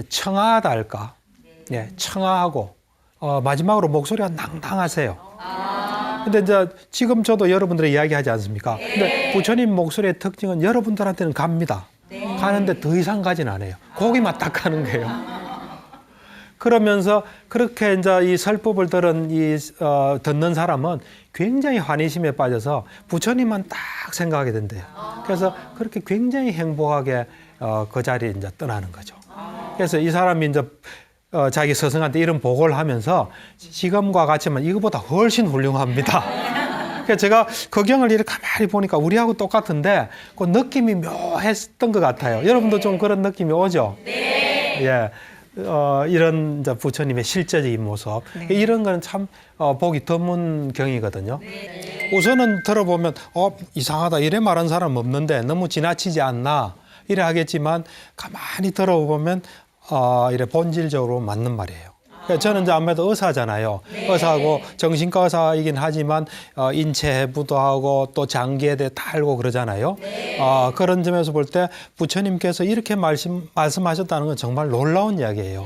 청아하다 할까? 예, 청아하고 마지막으로 목소리가 낭낭하세요. 근데 이제 지금 저도 여러분들의 이야기하지 않습니까? 근데 부처님 목소리의 특징은 여러분들한테는 갑니다. 가는데 더 이상 가진 않아요. 거기만 딱 가는 거예요. 그러면서 그렇게 이제 이 설법을 들은 듣는 사람은 굉장히 환희심에 빠져서 부처님만 딱 생각하게 된대요. 그래서 그렇게 굉장히 행복하게 그 자리에 이제 떠나는 거죠. 그래서 이 사람이 이제 자기 스승한테 이런 보고를 하면서 지금과 같지만 이거보다 훨씬 훌륭합니다. 그래서 제가 그 경을 이렇게 가만히 보니까 우리하고 똑같은데 그 느낌이 묘했던 것 같아요. 여러분도 좀 그런 느낌이 오죠? 네. 예. 이런 이제 부처님의 실제적인 모습. 네. 이런 거는 참 보기 드문 경이거든요. 네. 우선은 들어보면 이상하다 이래 말한 사람 없는데 너무 지나치지 않나 이래 하겠지만 가만히 들어보면 이래 본질적으로 맞는 말이에요. 저는 이제 아무래도 의사잖아요. 네. 의사하고 정신과 의사이긴 하지만 인체 해부도 하고 또 장기에 대해 다 알고 그러잖아요. 네. 그런 점에서 볼 때 부처님께서 이렇게 말씀하셨다는 건 정말 놀라운 이야기예요.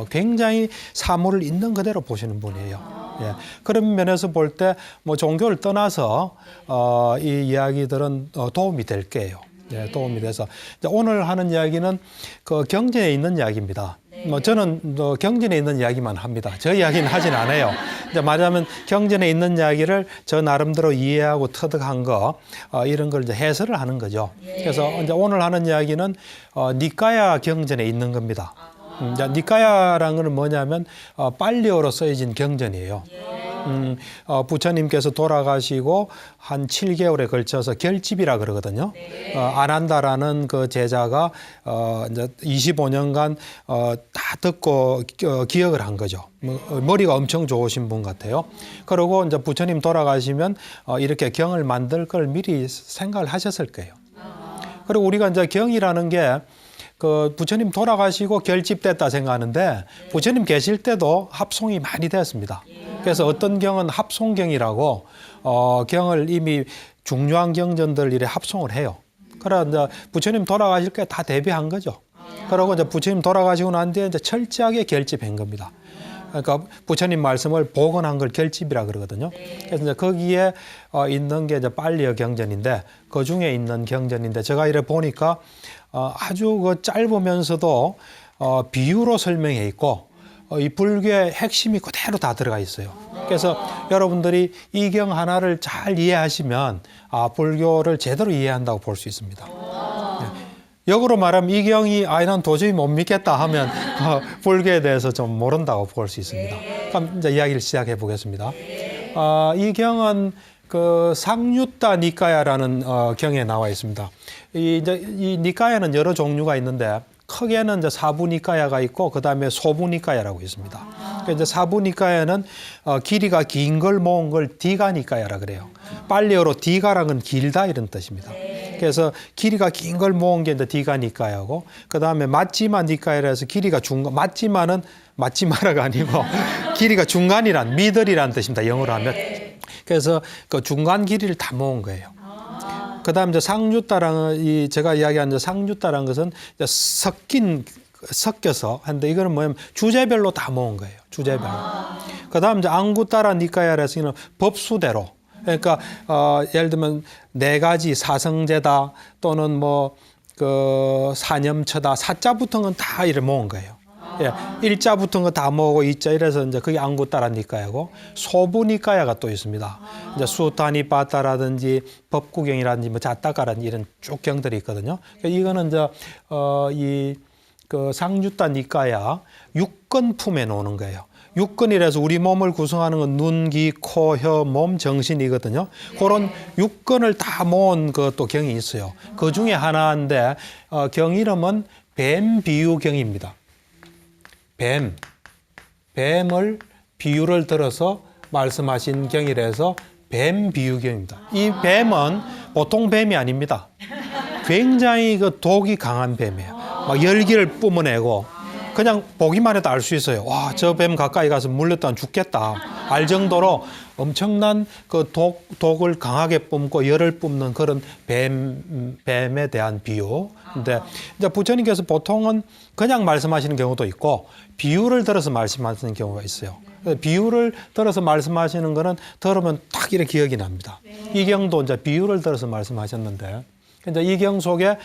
굉장히 사물을 있는 그대로 보시는 분이에요. 예. 그런 면에서 볼 때 뭐 종교를 떠나서 이 이야기들은 도움이 될 거예요. 예, 도움이 돼서 오늘 하는 이야기는 그 경전에 있는 이야기입니다. 뭐 저는 경전에 있는 이야기만 합니다. 저 이야기는 하진 않아요. 이제 말하자면 경전에 있는 이야기를 저 나름대로 이해하고 터득한 거 이런 걸 이제 해설을 하는 거죠. 그래서 이제 오늘 하는 이야기는 니까야 경전에 있는 겁니다. 니까야라는 건 뭐냐면 빨리어로 쓰여진 경전이에요. 부처님께서 돌아가시고 한 7개월에 걸쳐서 결집이라 그러거든요. 아난다라는 그 제자가 이제 25년간 다 듣고 기억을 한 거죠. 머리가 엄청 좋으신 분 같아요. 그리고 이제 부처님 돌아가시면 이렇게 경을 만들 걸 미리 생각을 하셨을 거예요. 그리고 우리가 이제 경이라는 게 그 부처님 돌아가시고 결집됐다 생각하는데 부처님 계실 때도 합송이 많이 되었습니다. 그래서 어떤 경은 합송경이라고 경을 이미 중요한 경전들 이래 합송을 해요. 그러나 이제 부처님 돌아가실 때 다 대비한 거죠. 그리고 이제 부처님 돌아가시고 난 뒤에 이제 철저하게 결집한 겁니다. 그러니까 부처님 말씀을 복원한 걸 결집이라 그러거든요. 그래서 이제 거기에 있는 게 이제 빨리어 경전인데 그 중에 있는 경전인데 제가 이래 보니까 아주 그 짧으면서도 비유로 설명해 있고 이 불교의 핵심이 그대로 다 들어가 있어요. 그래서 여러분들이 이 경 하나를 잘 이해하시면 불교를 제대로 이해한다고 볼 수 있습니다. 역으로 말하면 이 경이 난 도저히 못 믿겠다 하면 불교에 대해서 좀 모른다고 볼 수 있습니다. 그럼 이제 이야기를 시작해 보겠습니다. 이 경은 그 상유타 니까야라는 경에 나와 있습니다. 이 니까야는 여러 종류가 있는데 크게는 이제 사부 니까야가 있고 그다음에 소부 니까야라고 있습니다. 이제 사부 니까야는 길이가 긴 걸 모은 걸 디가 니까야라 그래요. 빨리어로 디가라는 건 길다 이런 뜻입니다. 그래서 길이가 긴 걸 모은 게 이제 디가 니까야고 그다음에 마찌마 니까야라 해서 길이가 중간 마찌마는 마찌마라가 아니고 길이가 중간이란 미들이란 뜻입니다. 영어로 하면. 그래서 그 중간 길이를 다 모은 거예요. 그다음 이제 상주따라는 제가 이야기한 상주따라는 것은 이제 섞여서 한데 이거는 뭐냐면 주제별로 다 모은 거예요. 주제별로. 그다음 이제 앙구따라 니까야라서는 법수대로. 그러니까 예를 들면 4가지 사성제다 또는 뭐 그 사념처다 사자 붙은 건 다 이래 모은 거예요. 예, 일자 붙은 거 다 모으고 이자 이래서 이제 그게 앙구따라 니까야고 소부 니까야가 또 있습니다. 이제 수타니빠따라든지 법구경이라든지 뭐 자따가라든지 이런 쭉 경들이 있거든요. 그러니까 이거는 이제 이 그 상주따 니까야 6권 품에 놓는 거예요. 6권이라서 우리 몸을 구성하는 건 눈, 귀, 코, 혀, 몸, 정신이거든요. 그런 6권을 다 모은 그 또 경이 있어요. 그 중에 하나인데 경 이름은 뱀비유경입니다. 뱀을 비유를 들어서 말씀하신 경이라서 뱀비유경입니다. 이 뱀은 보통 뱀이 아닙니다. 굉장히 그 독이 강한 뱀이에요. 막 열기를 뿜어내고 그냥 보기만 해도 알 수 있어요. 와, 저 뱀 가까이 가서 물렸다면 죽겠다. 알 정도로 엄청난 그 독을 강하게 뿜고 열을 뿜는 그런 뱀에 대한 비유. 근데 이제 부처님께서 보통은 그냥 말씀하시는 경우도 있고 비유를 들어서 말씀하시는 경우가 있어요. 비유를 들어서 말씀하시는 거는 들으면 딱 이렇게 기억이 납니다. 이 경도 이제 비유를 들어서 말씀하셨는데 이제 이 경 속에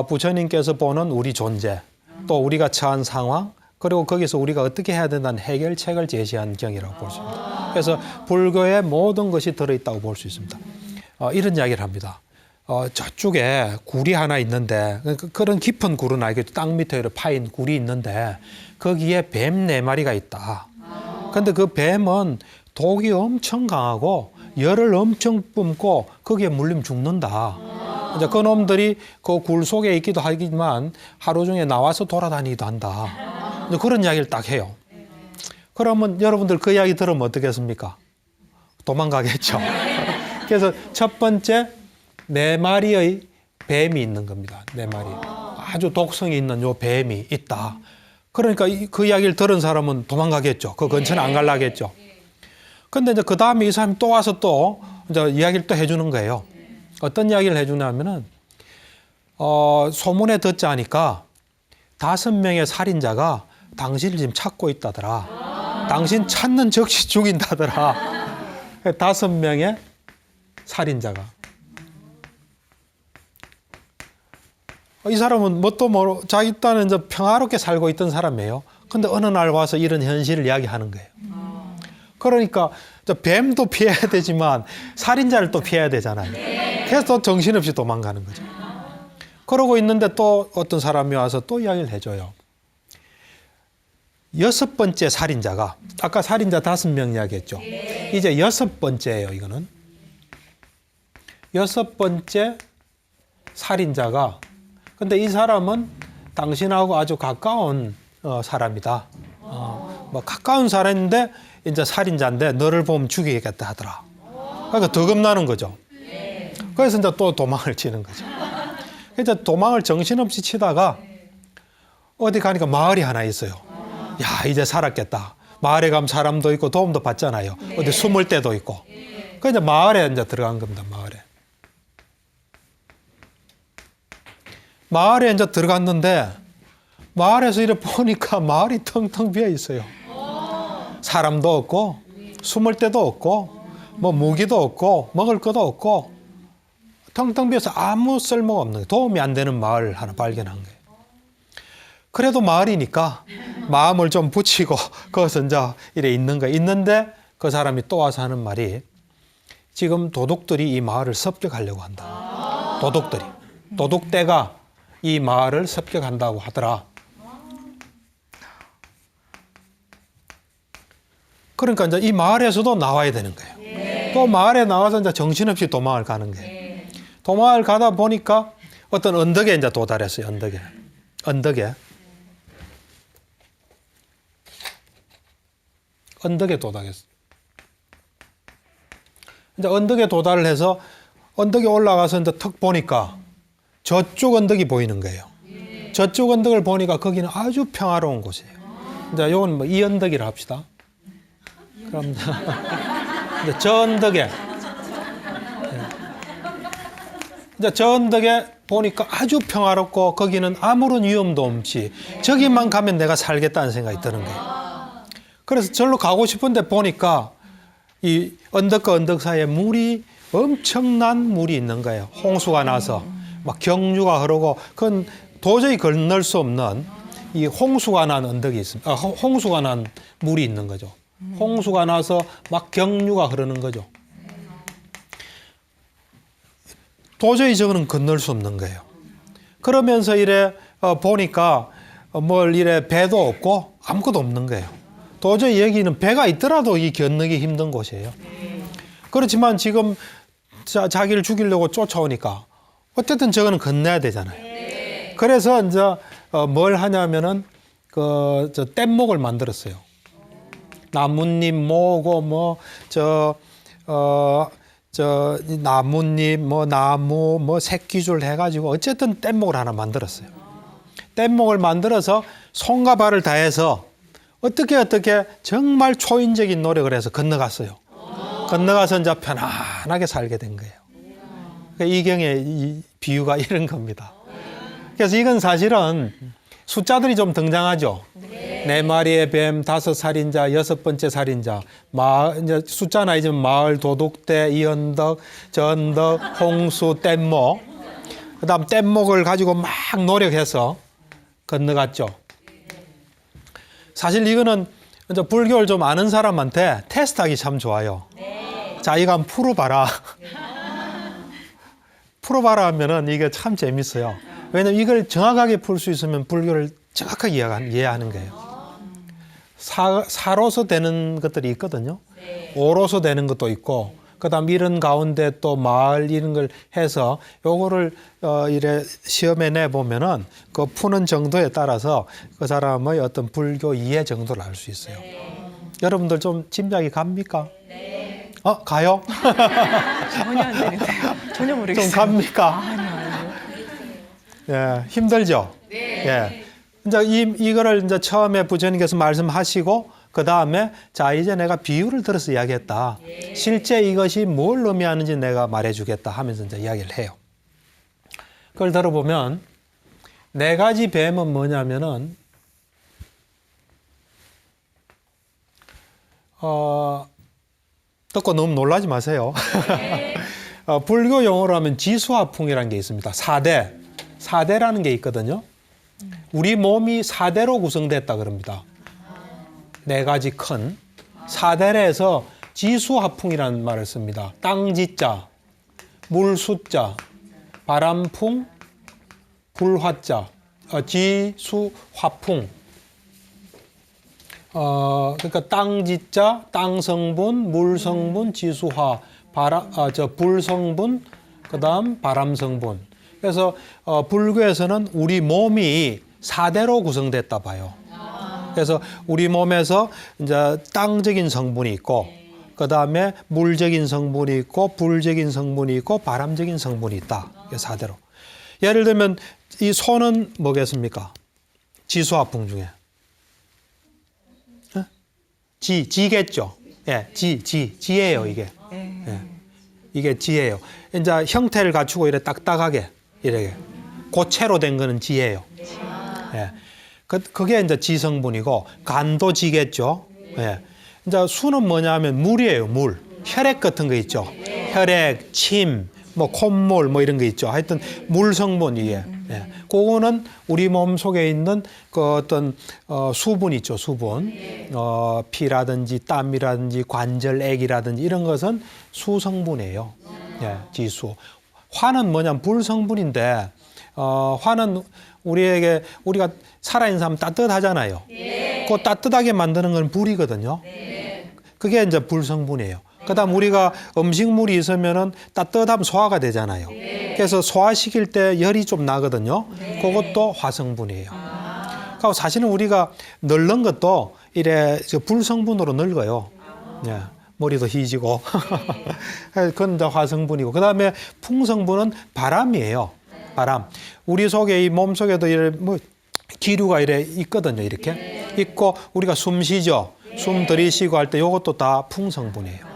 부처님께서 보는 우리 존재 또 우리가 처한 상황 그리고 거기서 우리가 어떻게 해야 된다는 해결책을 제시한 경이라고 볼 수 있습니다. 그래서 불교의 모든 것이 들어있다고 볼 수 있습니다. 이런 이야기를 합니다. 저쪽에 굴이 하나 있는데 그런 깊은 굴은 알겠죠. 땅 밑에 파인 굴이 있는데 거기에 뱀 4마리가 있다. 그런데 그 뱀은 독이 엄청 강하고 열을 엄청 뿜고 거기에 물리면 죽는다. 이제 그 놈들이 그 굴 속에 있기도 하지만 하루 종일 나와서 돌아다니기도 한다. 이제 그런 이야기를 딱 해요. 그러면 여러분들 그 이야기 들으면 어떻겠습니까? 도망가겠죠. 그래서 첫 번째, 4마리의 뱀이 있는 겁니다. 4마리. 아주 독성이 있는 요 뱀이 있다. 그러니까 그 이야기를 들은 사람은 도망가겠죠. 그 근처는 안 가려겠죠. 근데 이제 그 다음에 이 사람이 또 와서 또 이제 이야기를 또 해주는 거예요. 어떤 이야기를 해주냐면은, 소문에 듣지 않으니까 5명의 살인자가 당신을 지금 찾고 있다더라. 당신 찾는 즉시 죽인다더라. 5명의 살인자가. 이 사람은 뭣도 모르고 자기 딴은 이제 평화롭게 살고 있던 사람이에요. 근데 어느 날 와서 이런 현실을 이야기하는 거예요. 그러니까 뱀도 피해야 되지만 살인자를 또 피해야 되잖아요. 그래서 또 정신없이 도망가는 거죠. 그러고 있는데 또 어떤 사람이 와서 또 이야기를 해줘요. 6번째 살인자가, 아까 살인자 5명 이야기했죠. 이제 6번째예요, 이거는. 6번째 살인자가, 근데 이 사람은 당신하고 아주 가까운 사람이다. 뭐 가까운 사람인데 이제 살인자인데 너를 보면 죽이겠다 하더라. 그러니까 더 겁나는 거죠. 그래서 이제 또 도망을 치는 거죠. 그래서 도망을 정신없이 치다가 어디 가니까 마을이 하나 있어요. 야, 이제 살았겠다. 마을에 가면 사람도 있고 도움도 받잖아요. 어디 숨을 데도 있고. 그래서 마을에 이제 들어간 겁니다. 마을에 이제 들어갔는데 마을에서 이렇게 보니까 마을이 텅텅 비어 있어요. 사람도 없고 숨을 데도 없고 뭐 무기도 없고 먹을 것도 없고 텅텅 비어서 아무 쓸모가 없는 거예요. 도움이 안 되는 마을 하나 발견한 거예요. 그래도 마을이니까 마음을 좀 붙이고 거기서 이제 이래 있는 거예요. 있는데 그 사람이 또 와서 하는 말이, 지금 도둑들이 이 마을을 습격하려고 한다. 도둑대가 이 마을을 습격한다고 하더라. 그러니까 이제 이 마을에서도 나와야 되는 거예요. 또 마을에 나와서 이제 정신없이 도망을 가는 거예요. 도망을 가다 보니까 어떤 언덕에 이제 도달했어요. 언덕에 도달했어요. 이제 언덕에 도달을 해서 언덕에 올라가서 이제 턱 보니까 저쪽 언덕이 보이는 거예요. 저쪽 언덕을 보니까 거기는 아주 평화로운 곳이에요. 이제 요건 뭐 이 언덕이라 합시다. 그럼 이제 저 언덕에, 이제 저 언덕에 보니까 아주 평화롭고 거기는 아무런 위험도 없이 저기만 가면 내가 살겠다는 생각이 드는 거예요. 그래서 절로 가고 싶은데 보니까 이 언덕과 언덕 사이에 엄청난 물이 있는 거예요. 홍수가 나서 막 경류가 흐르고 그건 도저히 건널 수 없는 이 홍수가 난 언덕이 있습니다. 홍수가 난 물이 있는 거죠. 홍수가 나서 막 경류가 흐르는 거죠. 도저히 저거는 건널 수 없는 거예요. 그러면서 이래 보니까 뭘 이래 배도 없고 아무것도 없는 거예요. 도저히 여기는 배가 있더라도 이 건너기 힘든 곳이에요. 그렇지만 지금 자기를 죽이려고 쫓아오니까 어쨌든 저거는 건너야 되잖아요. 그래서 이제 뭘 하냐면은 저 뗏목을 만들었어요. 나뭇잎 모으고 나뭇잎 나무 새끼줄 해가지고 어쨌든 뗏목을 하나 만들었어요. 뗏목을 만들어서 손과 발을 다해서 어떻게 정말 초인적인 노력을 해서 건너갔어요. 건너가서 이제 편안하게 살게 된 거예요. 그러니까 이경의 이 비유가 이런 겁니다. 그래서 이건 사실은 숫자들이 좀 등장하죠. 4마리의 뱀, 5살인자, 6번째 살인자, 이제 숫자는 아니지만 마을, 도둑대, 이 언덕, 저 언덕, 홍수, 뗏목. 그 다음 뗏목을 가지고 막 노력해서 건너갔죠. 사실 이거는 이제 불교를 좀 아는 사람한테 테스트하기 참 좋아요. 자, 이거 한번 풀어봐라. 풀어봐라 하면은 이게 참 재밌어요. 왜냐면 이걸 정확하게 풀 수 있으면 불교를 정확하게 이해하는 거예요. 사로서 되는 것들이 있거든요. 오로서 되는 것도 있고, 그다음 이런 가운데 또 마을 이런 걸 해서 요거를 이래 시험에 내 보면은 그 푸는 정도에 따라서 그 사람의 어떤 불교 이해 정도를 알 수 있어요. 여러분들 좀 짐작이 갑니까? 가요? 전혀 안 되는데요. 전혀 모르겠어요. 좀 갑니까? 아니요. 예, 힘들죠? 예. 이제 이거를 이제 처음에 부처님께서 말씀하시고 그 다음에 자 이제 내가 비유를 들어서 이야기했다. 실제 이것이 뭘 의미하는지 내가 말해주겠다 하면서 이제 이야기를 해요. 그걸 들어보면 네 가지 뱀은 뭐냐면은 듣고 너무 놀라지 마세요. 불교 용어로 하면 지수화풍이라는 게 있습니다. 사대라는 게 있거든요. 우리 몸이 사대로 구성됐다 그럽니다. 네 가지 큰 사대에서 지수화풍이라는 말을 씁니다. 땅지자, 물수자, 바람풍, 불화자, 지수화풍. 그러니까 땅지자, 땅성분, 물성분, 지수화, 불성분, 그다음 바람성분. 그래서 불교에서는 우리 몸이 사대로 구성됐다 봐요. 그래서 우리 몸에서 이제 땅적인 성분이 있고, 그 다음에 물적인 성분이 있고, 불적인 성분이 있고, 바람적인 성분이 있다. 이게 사대로. 예를 들면 이 소는 뭐겠습니까? 지수화풍 중에. 지겠죠. 예, 지예요, 이게. 예. 이게 지예요. 이제 형태를 갖추고 이래 딱딱하게, 이렇게. 고체로 된 거는 지예요. 예. 그게 이제 지성분이고, 간도 지겠죠. 예. 이제 수는 뭐냐면 물이에요, 물. 혈액 같은 거 있죠. 혈액, 침, 뭐 콧물 뭐 이런 거 있죠. 하여튼 물 성분이에요. 예. 그거는 우리 몸 속에 있는 그 어떤 수분 있죠, 수분. 피라든지 땀이라든지 관절액이라든지 이런 것은 수성분이에요. 예, 지수. 화는 뭐냐면 불성분인데 화는 우리가 살아있는 사람 따뜻하잖아요. 그 따뜻하게 만드는 건 불이거든요. 그게 이제 불성분이에요. 그다음 우리가 음식물이 있으면은 따뜻하면 소화가 되잖아요. 그래서 소화시킬 때 열이 좀 나거든요. 그것도 화성분이에요. 그러니까 사실은 우리가 늙는 것도 이래 불성분으로 늙어요. 예, 머리도 희지고. 그건 이제 화성분이고. 그다음에 풍성분은 바람이에요. 바람. 우리 속에 이 몸 속에도 이래 뭐 기류가 이래 있거든요. 이렇게 있고 우리가 숨 쉬죠. 숨 들이쉬고 할 때 이것도 다 풍성분이에요.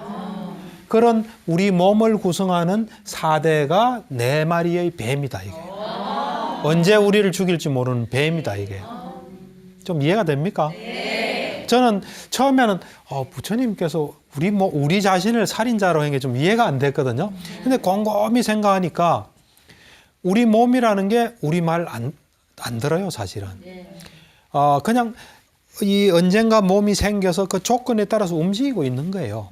그런 우리 몸을 구성하는 4대가 4마리의 뱀이다, 이게. 언제 우리를 죽일지 모르는 뱀이다, 이게. 좀 이해가 됩니까? 저는 처음에는 부처님께서 우리 자신을 살인자로 한 게 좀 이해가 안 됐거든요. 근데 곰곰이 생각하니까 우리 몸이라는 게 우리 말 안 들어요, 사실은. 그냥 언젠가 몸이 생겨서 그 조건에 따라서 움직이고 있는 거예요.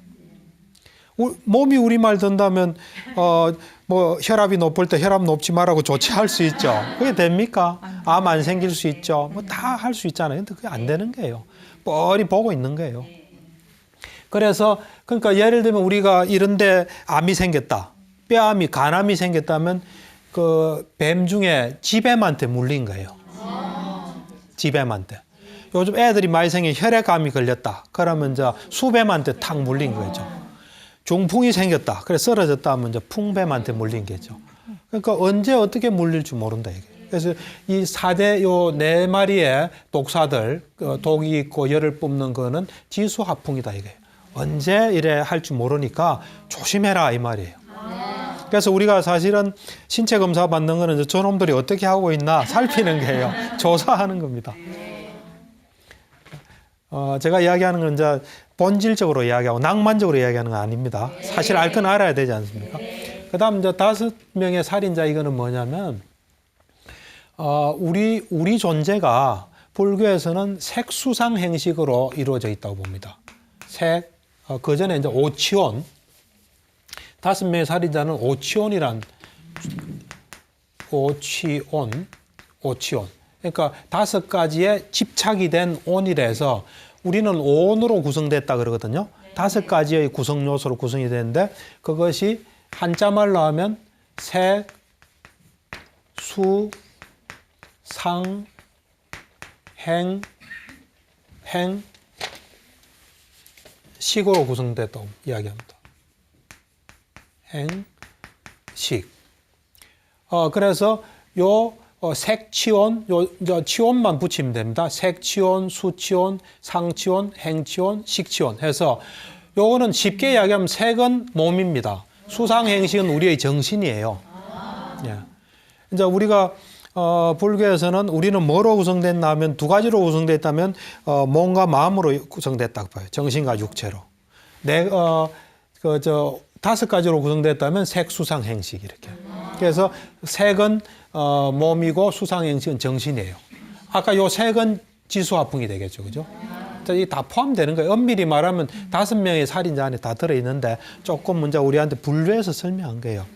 몸이 우리 말 듣는다면 뭐 혈압이 높을 때 혈압 높지 말라고 조치할 수 있죠. 그게 됩니까? 암 안 생길 수 있죠. 뭐 다 할 수 있잖아요. 근데 그게 안 되는 거예요. 뻔히 보고 있는 거예요. 그래서 그러니까 예를 들면 우리가 이런데 암이 생겼다. 뼈암이, 간암이 생겼다면 그 뱀 중에 지뱀한테 물린 거예요. 지뱀한테. 요즘 애들이 많이 생긴 혈액암이 걸렸다. 그러면 이제 수뱀한테 탁 물린 거죠. 중풍이 생겼다. 그래 쓰러졌다 하면 이제 풍뱀한테 물린 거죠. 그러니까 언제 어떻게 물릴지 모른다 이게. 그래서 이 4대 요 4마리의 독사들 독이 있고 열을 뿜는 거는 지수화풍이다 이게. 언제 이래 할지 모르니까 조심해라 이 말이에요. 그래서 우리가 사실은 신체 검사 받는 거는 저놈들이 어떻게 하고 있나 살피는 거예요. 조사하는 겁니다. 제가 이야기하는 건 이제 본질적으로 이야기하고 낭만적으로 이야기하는 건 아닙니다. 사실 알 건 알아야 되지 않습니까? 그다음 이제 5명의 살인자 이거는 뭐냐면 우리 존재가 불교에서는 색수상 행식으로 이루어져 있다고 봅니다. 그 전에 이제 오치온 5명의 살인자는 오치온. 그러니까 5가지의 집착이 된 온이라서 우리는 온으로 구성됐다 그러거든요. 5가지의 구성 요소로 구성이 되는데 그것이 한자말로 하면 색, 수, 상, 행, 식으로 구성됐다고 이야기합니다. 행, 식. 그래서 요 색치온, 요 치온만 붙이면 됩니다. 색치온, 수치온, 상치온, 행치온, 식치온 해서 요거는 쉽게 이야기하면 색은 몸입니다. 수상행식은 우리의 정신이에요. 예. 이제 우리가 불교에서는 우리는 뭐로 구성됐나 하면 2가지로 구성됐다면 몸과 마음으로 구성됐다고 봐요. 정신과 육체로. 5가지로 구성됐다면 색, 수상, 행식 이렇게. 그래서 색은 몸이고 수상행식은 정신이에요. 아까 요 색은 지수화풍이 되겠죠, 그죠? 이게 다 포함되는 거예요. 엄밀히 말하면 5명의 살인자 안에 다 들어있는데 조금 먼저 우리한테 분류해서 설명한 거예요.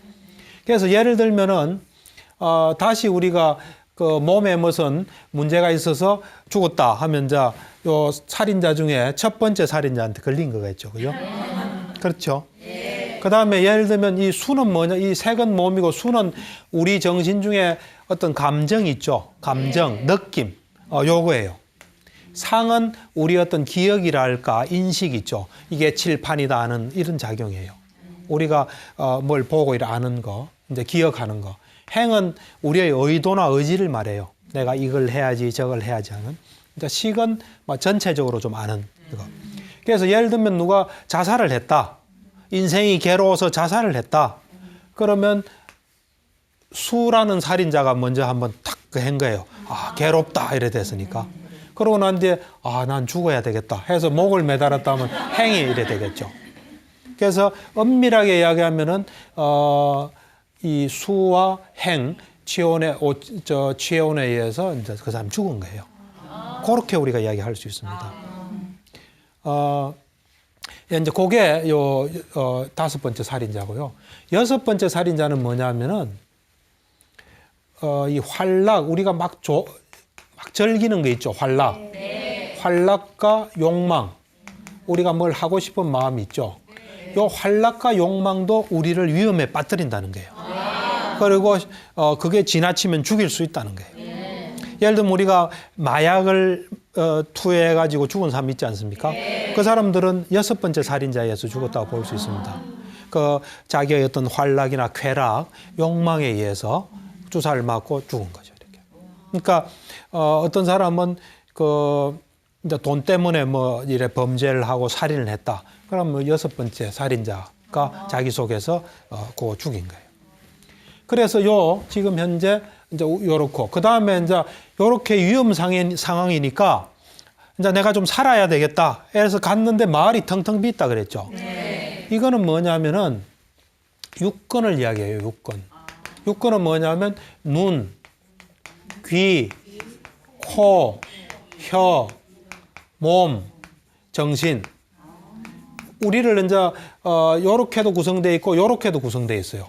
그래서 예를 들면은 다시 우리가 그 몸에 무슨 문제가 있어서 죽었다 하면 이제 요 살인자 중에 첫 번째 살인자한테 걸린 거겠죠, 그죠? 그렇죠? 그 다음에 예를 들면 이 수는 뭐냐? 이 색은 몸이고 수는 우리 정신 중에 어떤 감정이 있죠. 감정, 느낌. 요거예요. 상은 우리 어떤 기억이랄까 인식 있죠. 이게 칠판이다 하는 이런 작용이에요. 우리가 뭘 보고 아는 거, 이제 기억하는 거. 행은 우리의 의도나 의지를 말해요. 내가 이걸 해야지 저걸 해야지 하는. 그러니까 식은 전체적으로 좀 아는 거. 그래서 예를 들면 누가 자살을 했다. 인생이 괴로워서 자살을 했다. 그러면 수라는 살인자가 먼저 한번 탁 한 거예요. 괴롭다 이래 됐으니까. 그러고 난 뒤에 난 죽어야 되겠다 해서 목을 매달았다 하면 행이 이래 되겠죠. 그래서 엄밀하게 이야기하면은 이 수와 행, 취혼에 의해서 이제 그 사람 죽은 거예요. 그렇게 우리가 이야기할 수 있습니다. 이제 그게 요 5번째 살인자고요. 6번째 살인자는 뭐냐면은 이 활락, 우리가 막 즐기는 거 있죠. 활락. 활락과 욕망. 우리가 뭘 하고 싶은 마음이 있죠. 요 활락과 욕망도 우리를 위험에 빠뜨린다는 거예요. 그리고 그게 지나치면 죽일 수 있다는 거예요. 예를 들면 우리가 마약을 투여해가지고 죽은 사람 있지 않습니까? 그 사람들은 6번째 살인자에서 죽었다고 볼 수 있습니다. 그 자기의 어떤 활락이나 쾌락, 욕망에 의해서 주사를 맞고 죽은 거죠. 이렇게. 그러니까 어떤 사람은 이제 돈 때문에 이래 범죄를 하고 살인을 했다. 그러면 6번째 살인자가 자기 속에서 그거 죽인 거예요. 그래서 지금 현재 이제 요렇고 그 다음에 이제 요렇게 위험 상황이니까 이제 내가 좀 살아야 되겠다. 그래서 갔는데 마을이 텅텅 비있다 그랬죠. 이거는 뭐냐면은 육근을 이야기해요. 육근. 육근은 뭐냐면 눈, 귀, 코, 혀, 몸, 정신. 우리를 이제 요렇게도 구성되어 있고 요렇게도 구성되어 있어요.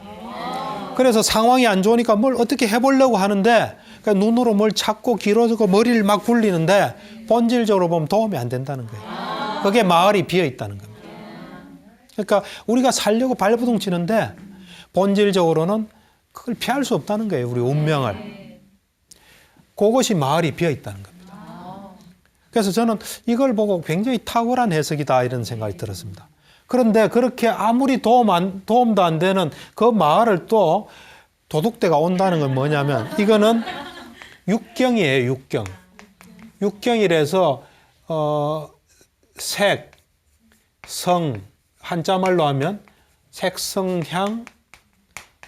그래서 상황이 안 좋으니까 뭘 어떻게 해보려고 하는데 그러니까 눈으로 뭘 찾고 길어지고 머리를 막 굴리는데 본질적으로 보면 도움이 안 된다는 거예요. 그게 마을이 비어 있다는 겁니다. 그러니까 우리가 살려고 발버둥 치는데 본질적으로는 그걸 피할 수 없다는 거예요. 우리 운명을. 그것이 마을이 비어 있다는 겁니다. 그래서 저는 이걸 보고 굉장히 탁월한 해석이다 이런 생각이 들었습니다. 그런데 그렇게 아무리 도움도 안 되는 그 마을을 또 도둑대가 온다는 건 뭐냐면 이거는 육경이에요. 육경. 육경이라서 색, 성, 한자말로 하면 색성향,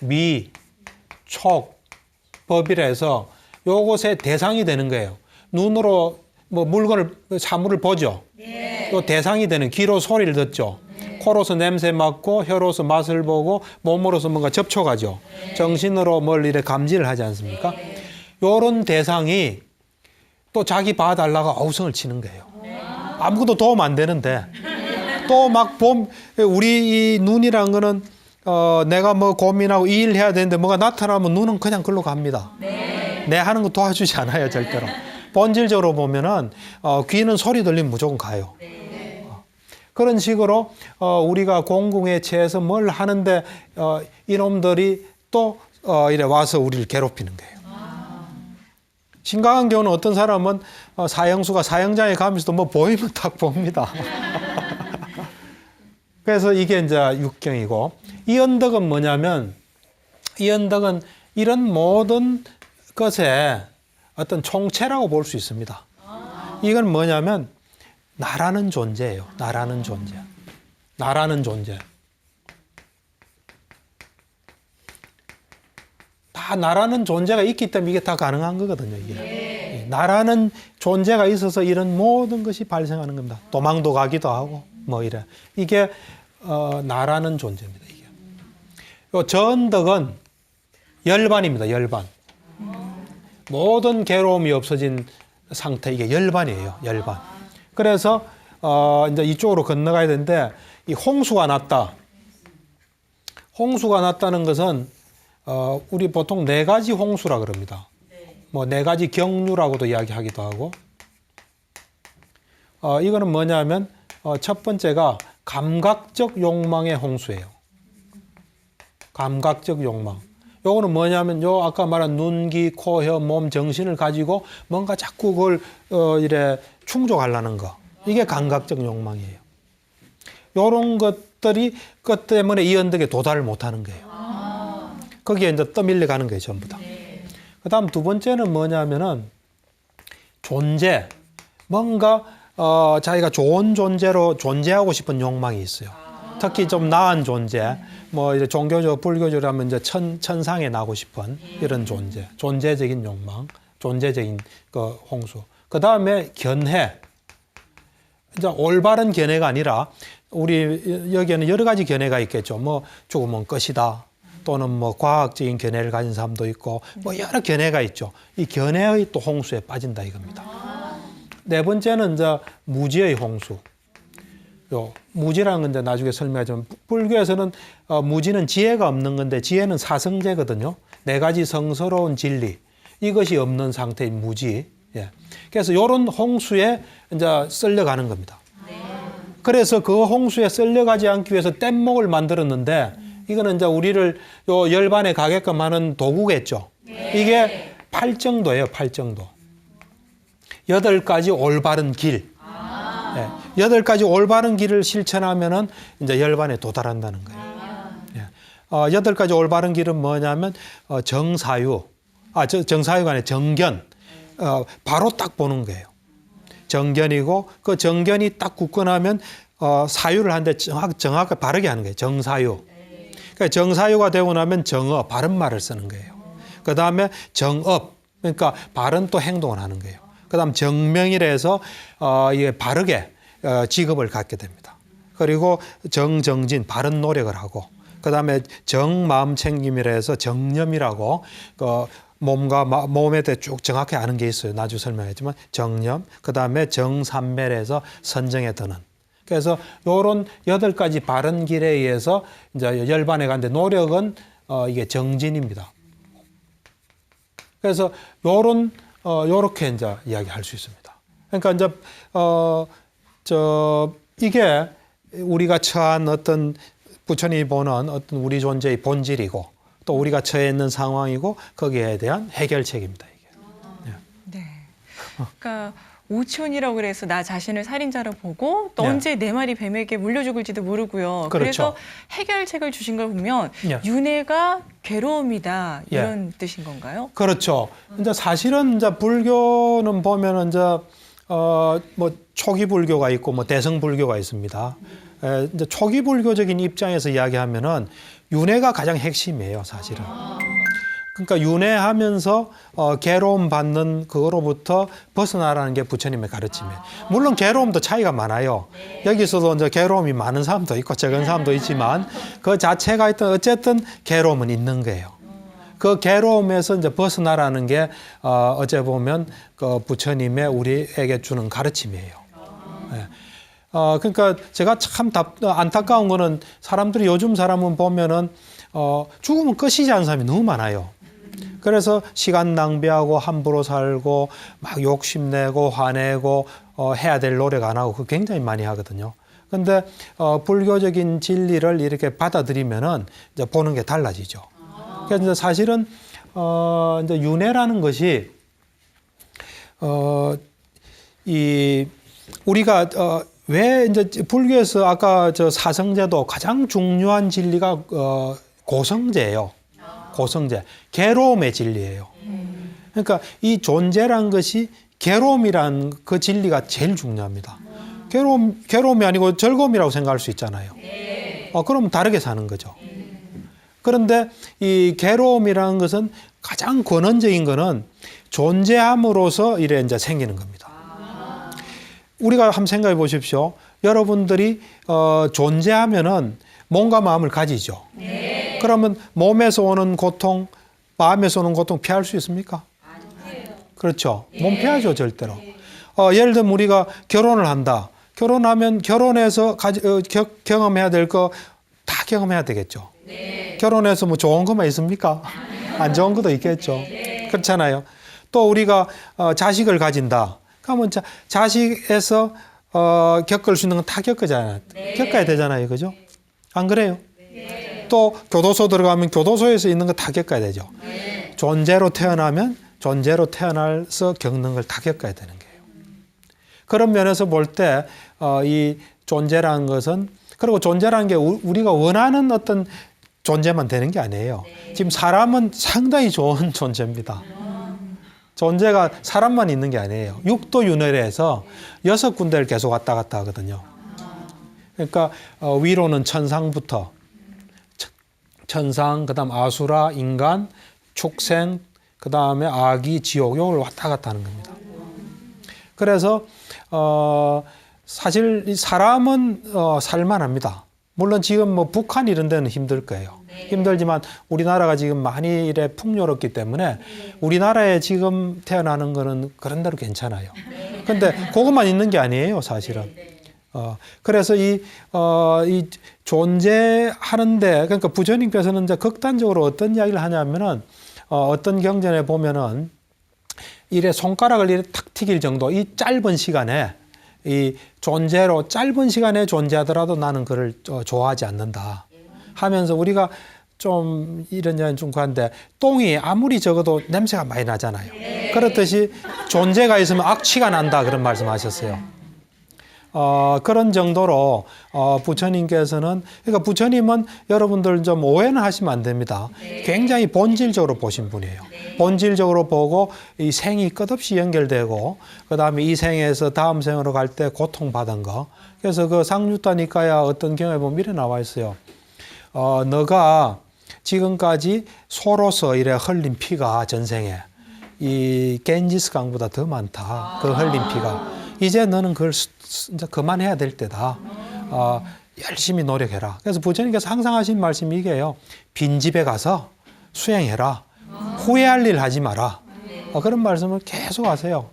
미, 촉, 법이라서 요것의 대상이 되는 거예요. 눈으로 사물을 보죠. 또 대상이 되는 귀로 소리를 듣죠. 코로서 냄새 맡고 혀로서 맛을 보고 몸으로서 뭔가 접촉하죠. 정신으로 뭘 이렇게 감지를 하지 않습니까? 요런 대상이 또 자기 봐달라고 아우성을 치는 거예요. 아무것도 도움 안 되는데 또 막 우리 이 눈이란 거는 내가 고민하고 이 일 해야 되는데 뭐가 나타나면 눈은 그냥 글로 갑니다. 내 하는 거 도와주지 않아요, 절대로. 본질적으로 보면은 귀는 소리 들리면 무조건 가요. 그런 식으로 우리가 공궁에 처해서 뭘 하는데 이놈들이 또 이래 와서 우리를 괴롭히는 거예요. 심각한 경우는 어떤 사람은 사형수가 사형장에 가면서도 뭐 보이면 딱 봅니다. 그래서 이게 이제 육경이고, 이 언덕은 뭐냐면, 이 언덕은 이런 모든 것의 어떤 총체라고 볼 수 있습니다. 이건 뭐냐면 나라는 존재예요. 나라는 존재. 나라는 존재. 다 나라는 존재가 있기 때문에 이게 다 가능한 거거든요. 이게. 나라는 존재가 있어서 이런 모든 것이 발생하는 겁니다. 도망도 가기도 하고 뭐 이래. 이게 나라는 존재입니다. 이게. 저 언덕은 열반입니다. 열반. 모든 괴로움이 없어진 상태, 이게 열반이에요. 열반. 그래서 이제 이쪽으로 건너가야 되는데, 이 홍수가 났다. 홍수가 났다는 것은 우리 보통 4가지 홍수라 그럽니다. 뭐 4가지 경류라고도 이야기하기도 하고, 이거는 뭐냐면 첫 번째가 감각적 욕망의 홍수예요. 감각적 욕망. 요거는 뭐냐면 아까 말한 눈, 귀, 코, 혀, 몸, 정신을 가지고 뭔가 자꾸 그걸 이래 충족하려는 거. 이게 감각적 욕망이에요. 요런 것들이 것 때문에 이 언덕에 도달을 못하는 거예요. 거기에 이제 떠밀려 가는 거예요, 전부 다. 그다음 두 번째는 뭐냐면은 존재. 뭔가 자기가 좋은 존재로 존재하고 싶은 욕망이 있어요. 특히 좀 나은 존재, 뭐 이제 종교적, 불교적이라면 이제 천상에 나고 싶은 이런 존재, 존재적인 욕망, 존재적인 그 홍수. 그 다음에 견해. 이제 올바른 견해가 아니라 우리 여기에는 여러 가지 견해가 있겠죠. 뭐 죽으면 끝이다. 또는 뭐 과학적인 견해를 가진 사람도 있고 뭐 여러 견해가 있죠. 이 견해의 또 홍수에 빠진다 이겁니다. 네 번째는 이제 무지의 홍수. 무지라는 건데 나중에 설명하지만 불교에서는 무지는 지혜가 없는 건데 지혜는 사성제거든요. 4가지 성스러운 진리. 이것이 없는 상태인 무지. 예. 그래서 이런 홍수에 이제 썰려가는 겁니다. 그래서 그 홍수에 썰려가지 않기 위해서 뗏목을 만들었는데 이거는 이제 우리를 요 열반에 가게끔 하는 도구겠죠. 이게 팔정도예요, 팔정도. 8가지 올바른 길. 예. 8가지 올바른 길을 실천하면은 이제 열반에 도달한다는 거예요. 예. 8가지 올바른 길은 뭐냐면 정사유. 정사유가 아니라 정견. 바로 딱 보는 거예요. 정견이고 그 정견이 딱 굳건하면 사유를 하는데 정확하게 바르게 하는 거예요. 정사유. 그러니까 정사유가 되고 나면 정어, 바른 말을 쓰는 거예요. 그 다음에 정업, 그러니까 바른 또 행동을 하는 거예요. 그 다음 정명이라 해서 이게 바르게 직업을 갖게 됩니다. 그리고 정정진, 바른 노력을 하고, 그 다음에 정마음 챙김이라 해서 정념이라고 몸과 몸에 대해 쭉 정확히 아는 게 있어요. 나중에 설명했지만 정념, 그 다음에 정삼매라 해서 선정에 드는. 그래서 요런 8가지 바른 길에 의해서 이제 열반에 가는데 노력은 이게 정진입니다. 그래서 요렇게 이제 이야기할 수 있습니다. 그러니까 이제 이게 우리가 처한 어떤 부처님이 보는 어떤 우리 존재의 본질이고 또 우리가 처해 있는 상황이고 거기에 대한 해결책입니다. 이게. 네. 그러니까 오촌이라고 그래서 나 자신을 살인자로 보고 또 네. 언제 내 말이 뱀에게 물려 죽을지도 모르고요. 그렇죠. 그래서 해결책을 주신 걸 보면 네. 윤회가 괴로움이다 이런 뜻인 건가요? 그렇죠. 이제 사실은 이제 불교는 보면은 이제 뭐 초기 불교가 있고 뭐 대성 불교가 있습니다. 이제 초기 불교적인 입장에서 이야기하면은 윤회가 가장 핵심이에요, 사실은. 그러니까 윤회하면서 괴로움 받는 그거로부터 벗어나라는 게 부처님의 가르침이에요. 물론 괴로움도 차이가 많아요. 여기서도 이제 괴로움이 많은 사람도 있고 적은 사람도 있지만 그 자체가 있던 어쨌든 괴로움은 있는 거예요. 그 괴로움에서 이제 벗어나라는 게 어째 보면 그 부처님의 우리에게 주는 가르침이에요. 네. 그러니까 제가 참 안타까운 거는 사람들이 요즘 사람은 보면은 죽으면 끝이지 않은 사람이 너무 많아요. 그래서 시간 낭비하고 함부로 살고 막 욕심내고 화내고 해야 될 노력 안 하고 그거 굉장히 많이 하거든요. 근데 불교적인 진리를 이렇게 받아들이면은 이제 보는 게 달라지죠. 그래서 이제 사실은 이제 윤회라는 것이 이 우리가 왜 이제 불교에서 아까 저 사성제도 가장 중요한 진리가 고성제예요. 고성제, 괴로움의 진리예요. 그러니까 이 존재란 것이 괴로움이란 그 진리가 제일 중요합니다. 괴로움이 아니고 즐거움이라고 생각할 수 있잖아요. 그럼 다르게 사는 거죠. 그런데 이 괴로움이라는 것은 가장 근원적인 거는 존재함으로서 이래 이제 생기는 겁니다. 우리가 한번 생각해 보십시오. 여러분들이 존재하면은 몸과 마음을 가지죠. 그러면 몸에서 오는 고통, 마음에서 오는 고통 피할 수 있습니까? 그렇죠. 못 피하죠, 절대로. 예를 들면 우리가 결혼을 한다. 결혼하면 결혼해서 경험해야 될 거 다 경험해야 되겠죠. 결혼해서 뭐 좋은 것만 있습니까? 안 좋은 것도 있겠죠. 그렇잖아요. 또 우리가 자식을 가진다. 그러면 자식에서 겪을 수 있는 건 다 겪어야 되잖아요. 그죠? 안 그래요? 또 교도소 들어가면 교도소에서 있는 거 다 겪어야 되죠. 존재로 태어나면 존재로 태어나서 겪는 걸 다 겪어야 되는 거예요. 그런 면에서 볼 때 이 존재라는 것은, 그리고 존재라는 게 우리가 원하는 어떤 존재만 되는 게 아니에요. 지금 사람은 상당히 좋은 존재입니다. 존재가 사람만 있는 게 아니에요. 육도 윤회에서 6군데를 계속 왔다 갔다 하거든요. 그러니까 위로는 천상부터 천상, 그다음 아수라, 인간, 축생, 그다음에 아기, 지옥, 요걸 왔다 갔다 하는 겁니다. 그래서 사실 이 사람은 살만합니다. 물론 지금 뭐 북한 이런 데는 힘들 거예요. 힘들지만 우리나라가 지금 많이 이래 풍요롭기 때문에 우리나라에 지금 태어나는 거는 그런 대로 괜찮아요. 근데 그것만 있는 게 아니에요, 사실은. 그래서 이 존재하는데, 그러니까 부처님께서는 이제 극단적으로 어떤 이야기를 하냐면은, 어떤 경전에 보면은, 이래 손가락을 이래 탁 튀길 정도, 이 짧은 시간에, 이 존재로 짧은 시간에 존재하더라도 나는 그를 좋아하지 않는다 하면서, 우리가 좀 이런 얘기는 좀 그런데 똥이 아무리 적어도 냄새가 많이 나잖아요. 그렇듯이 존재가 있으면 악취가 난다, 그런 말씀하셨어요. 그런 정도로 부처님께서는, 그러니까 부처님은 여러분들 좀 오해는 하시면 안 됩니다. 굉장히 본질적으로 보신 분이에요. 본질적으로 보고 이 생이 끝없이 연결되고, 그 다음에 이 생에서 다음 생으로 갈 때 고통받은 거. 그래서 그 상유타 니까야 어떤 경우에 보면 이래 나와 있어요. 너가 지금까지 소로서 이래 흘린 피가 전생에 이 겐지스 강보다 더 많다. 그 흘린 피가. 이제 너는 그걸 이제 그만해야 될 때다. 열심히 노력해라. 그래서 부처님께서 항상 하신 말씀이 이게요. 빈집에 가서 수행해라. 후회할 일 하지 마라. 그런 말씀을 계속 하세요.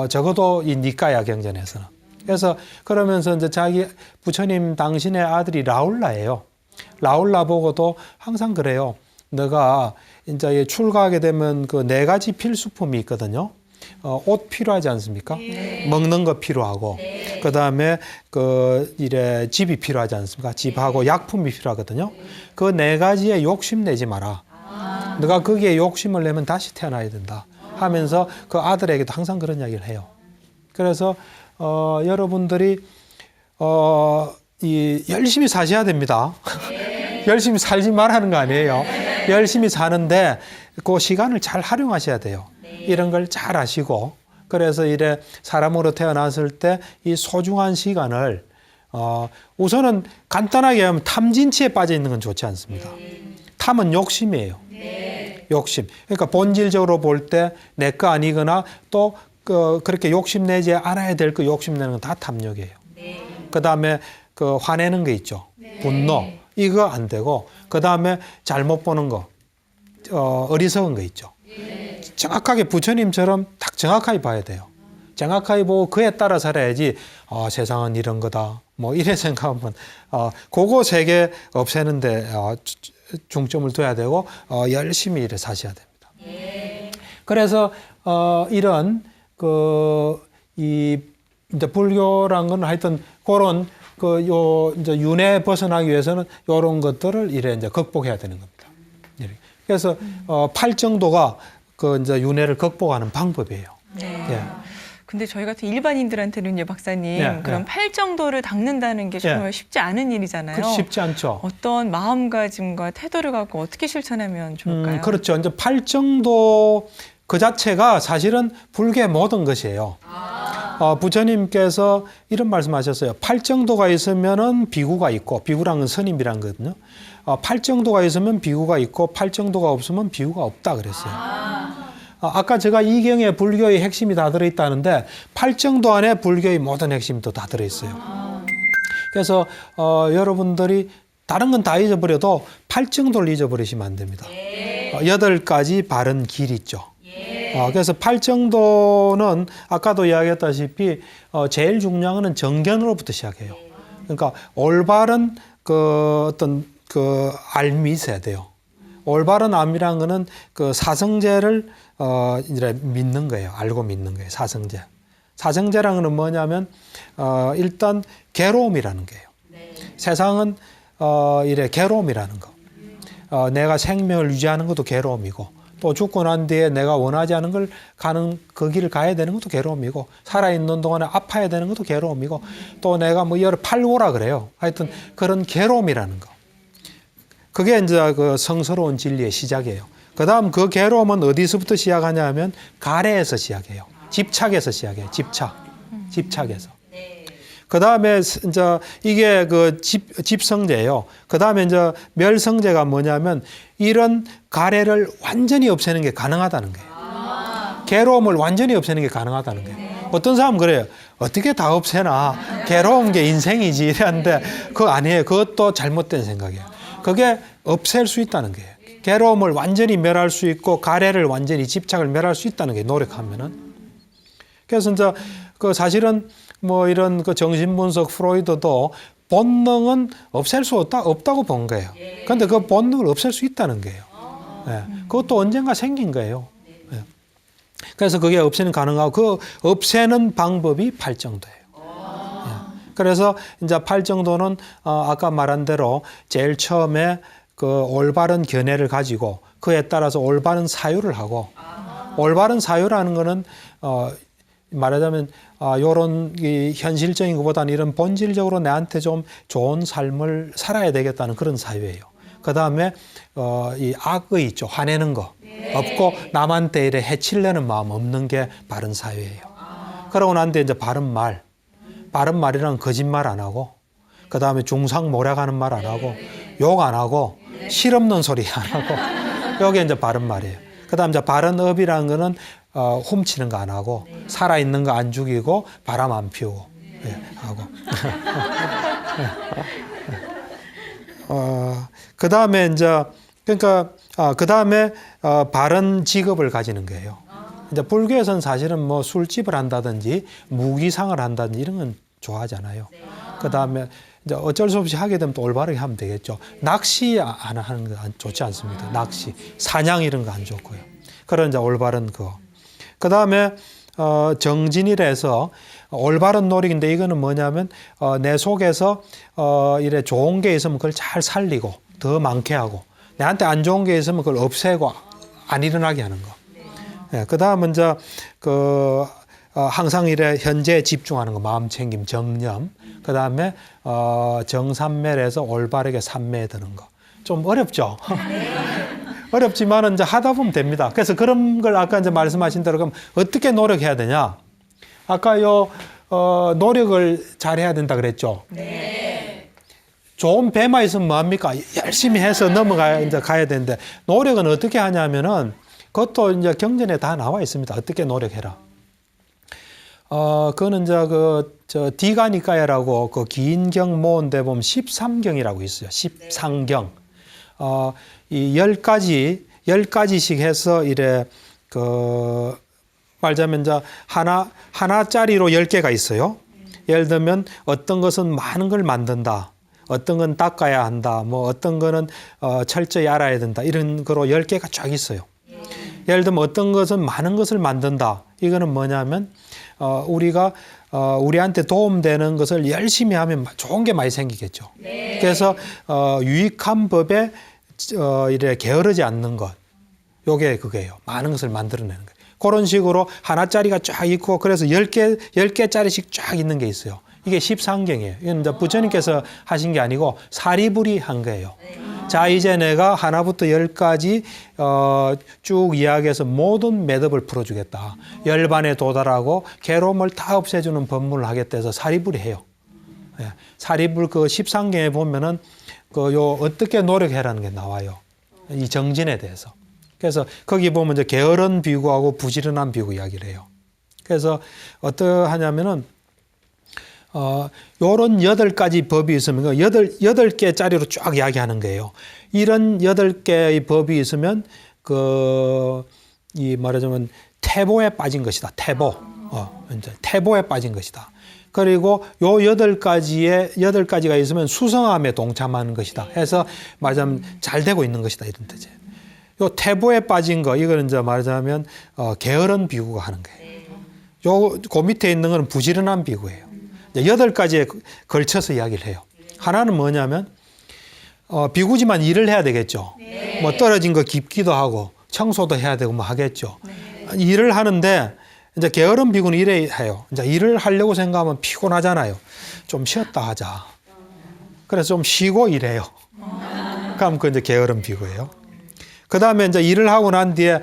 적어도 이 니까야 경전에서는. 그래서 그러면서 이제 자기 부처님 당신의 아들이 라울라예요. 라울라 보고도 항상 그래요. 너가 이제 출가하게 되면 그 4가지 필수품이 있거든요. 옷 필요하지 않습니까? 먹는 거 필요하고, 그 다음에 이래 집이 필요하지 않습니까? 집하고 약품이 필요하거든요. 그 4가지에 욕심 내지 마라. 너가 거기에 욕심을 내면 다시 태어나야 된다 하면서 그 아들에게도 항상 그런 이야기를 해요. 그래서 여러분들이 열심히 사셔야 됩니다. 열심히 살지 말라는 거 아니에요. 열심히 사는데 그 시간을 잘 활용하셔야 돼요. 이런 걸 잘 아시고, 그래서 이래 사람으로 태어났을 때 이 소중한 시간을 우선은 간단하게 하면 탐진치에 빠져 있는 건 좋지 않습니다. 탐은 욕심이에요. 욕심. 그러니까 본질적으로 볼 때 내 거 아니거나 또 그렇게 욕심내지 않아야 될 거 욕심내는 건 다 탐욕이에요. 그 다음에 화내는 거 있죠. 분노. 이거 안 되고, 그 다음에 잘못 보는 거, 어리석은 거 있죠. 정확하게 부처님처럼 딱 정확하게 봐야 돼요. 정확하게 보고 그에 따라 살아야지, 세상은 이런 거다. 뭐 이래 생각하면, 그거 3개 없애는데 중점을 둬야 되고, 열심히 이래 사셔야 됩니다. 그래서, 이런, 이제 불교란 건 하여튼 그런 이제 윤회 벗어나기 위해서는 이런 것들을 이래 이제 극복해야 되는 겁니다. 이렇게. 그래서 팔 정도가 이제 윤회를 극복하는 방법이에요. 네. 예. 근데 저희 같은 일반인들한테는요, 박사님, 네, 그런 네. 팔 정도를 닦는다는 게 정말 네. 쉽지 않은 일이잖아요. 그 쉽지 않죠. 어떤 마음가짐과 태도를 갖고 어떻게 실천하면 좋을까요? 그렇죠. 이제 팔 정도 그 자체가 사실은 불교의 모든 것이에요. 부처님께서 이런 말씀하셨어요. 팔 정도가 있으면은 비구가 있고, 비구란 건 스님이란 거거든요. 팔 정도가 있으면 비구가 있고, 팔 정도가 없으면 비구가 없다 그랬어요. 아까 제가 이경에 불교의 핵심이 다 들어있다는데 팔 정도 안에 불교의 모든 핵심도 다 들어있어요. 그래서 여러분들이 다른 건 다 잊어버려도 팔 정도를 잊어버리시면 안 됩니다. 8가지 바른 길 있죠. 그래서 팔 정도는 아까도 이야기했다시피 제일 중요한 건 정견으로부터 시작해요. 그러니까 올바른 어떤 알미 있어야 돼요. 올바른 암이라는 거는 사성제를 이제 믿는 거예요. 알고 믿는 거예요. 사성제. 사성제라는 거는 뭐냐면 일단 괴로움이라는 거예요. 세상은 이래 괴로움이라는 거. 내가 생명을 유지하는 것도 괴로움이고 또 죽고 난 뒤에 내가 원하지 않은 걸 가는 그 길을 가야 되는 것도 괴로움이고 살아있는 동안에 아파야 되는 것도 괴로움이고 또 내가 여러 팔고라 그래요. 하여튼 그런 괴로움이라는 거. 그게 이제 성스러운 진리의 시작이에요. 그 다음 그 괴로움은 어디서부터 시작하냐 하면 가래에서 시작해요. 집착에서 시작해요. 집착에서. 그 다음에 이제 이게 집성제예요. 그 다음에 이제 멸성제가 뭐냐면 이런 가래를 완전히 없애는 게 가능하다는 거예요. 괴로움을 완전히 없애는 게 가능하다는 거예요. 어떤 사람은 그래요. 어떻게 다 없애나. 괴로운 게 인생이지. 이랬는데 그거 아니에요. 그것도 잘못된 생각이에요. 그게 없앨 수 있다는 거예요. 괴로움을 완전히 멸할 수 있고 가래를 완전히 집착을 멸할 수 있다는 게 노력하면은. 그래서 이제 사실은 이런 정신분석 프로이드도 본능은 없앨 수 없다고 본 거예요. 그런데 그 본능을 없앨 수 있다는 거예요. 예. 그것도 언젠가 생긴 거예요. 예. 그래서 그게 없애는 가능하고 그 없애는 방법이 팔 정도예요. 그래서 이제 팔 정도는 아까 말한 대로 제일 처음에 올바른 견해를 가지고 그에 따라서 올바른 사유를 하고 올바른 사유라는 거는 말하자면 요런 현실적인 것보다는 이런 본질적으로 내한테 좀 좋은 삶을 살아야 되겠다는 그런 사유예요. 그 다음에 이 악의 있죠. 화내는 거 없고 남한테 이래 해치려는 마음 없는 게 바른 사유예요. 그러고 난 뒤에 이제 바른 말이란 거짓말 안 하고 그 다음에 중상 모략하는 말 안 하고 욕 안 하고 실없는 소리 안 하고 이게 이제 바른 말이에요. 그 다음 이제 바른 업이라는 거는 훔치는 거 안 하고 살아있는 거 안 죽이고 바람 안 피우고 하고 그 다음에 이제 그러니까 그 다음에 바른 직업을 가지는 거예요. 이제 불교에서는 사실은 술집을 한다든지 무기상을 한다든지 이런 건 좋아하잖아요. 그 다음에 이제 어쩔 수 없이 하게 되면 또 올바르게 하면 되겠죠. 낚시 안 하는 거 좋지 않습니다. 낚시, 사냥 이런 거 안 좋고요. 그런 이제 올바른 그거. 그 다음에 정진이라서 올바른 노력인데 이거는 뭐냐면 내 속에서 이래 좋은 게 있으면 그걸 잘 살리고 더 많게 하고 내한테 안 좋은 게 있으면 그걸 없애고 안 일어나게 하는 거. 예, 그 다음은 이제 항상 이래 현재에 집중하는 거, 마음 챙김, 정념. 그 다음에 정삼매에서 올바르게 삼매에 드는 거. 좀 어렵죠? 어렵지만은 이제 하다 보면 됩니다. 그래서 그런 걸 아까 이제 말씀하신 대로 그럼 어떻게 노력해야 되냐? 아까 노력을 잘 해야 된다 그랬죠? 네. 좋은 배만 있으면 뭐합니까? 열심히 해서 가야 되는데 노력은 어떻게 하냐면은 그것도 이제 경전에 다 나와 있습니다. 어떻게 노력해라. 그거는 이제 디가니까야라고 긴 경 모은 데 보면 13경이라고 있어요. 13경. 이 10가지씩 해서 이래 말하자면 이제 하나짜리로 10개가 있어요. 예를 들면 어떤 것은 많은 걸 만든다. 어떤 건 닦아야 한다. 어떤 거는 철저히 알아야 된다. 이런 거로 10개가 쫙 있어요. 예를 들면 어떤 것은 많은 것을 만든다. 이거는 뭐냐면 우리가 우리한테 도움되는 것을 열심히 하면 좋은 게 많이 생기겠죠. 그래서 유익한 법에 이래 게으르지 않는 것, 요게 그게요. 많은 것을 만들어내는 거예요. 그런 식으로 하나짜리가 쫙 있고 그래서 10개짜리씩 쫙 있는 게 있어요. 이게 십상경이에요. 이건 이제 부처님께서 하신 게 아니고 사리불이 한 거예요. 자, 이제 내가 하나부터 10까지 쭉 이야기해서 모든 매듭을 풀어주겠다. 열반에 도달하고 괴로움을 다 없애주는 법문을 하겠다 해서 사리불이 해요. 예, 사리불 그 십상경에 보면은 어떻게 노력해라는 게 나와요. 이 정진에 대해서. 그래서 거기 보면 이제 게으른 비구하고 부지런한 비구 이야기를 해요. 그래서 어떠하냐면은 요런 8가지 법이 있으면 8개짜리로 쫙 이야기하는 거예요. 이런 8개의 법이 있으면 이 말하자면 태보에 빠진 것이다. 태보. 이제 태보에 빠진 것이다. 그리고 요 8가지가 있으면 수성함에 동참하는 것이다. 해서 말하자면 잘 되고 있는 것이다. 이런 뜻이에요. 요 태보에 빠진 거, 이거는 이제 말하자면 게으른 비구가 하는 거예요. 그 밑에 있는 건 부지런한 비구예요. 8가지에 걸쳐서 이야기를 해요. 하나는 뭐냐면 비구지만 일을 해야 되겠죠. 뭐 떨어진 거 깁기도 하고 청소도 해야 되고 뭐 하겠죠. 일을 하는데 이제 게으른 비구는 이래 해요. 이제 일을 하려고 생각하면 피곤하잖아요. 좀 쉬었다 하자. 그래서 좀 쉬고 일해요. 그럼 그 이제 게으른 비구예요. 그 다음에 이제 일을 하고 난 뒤에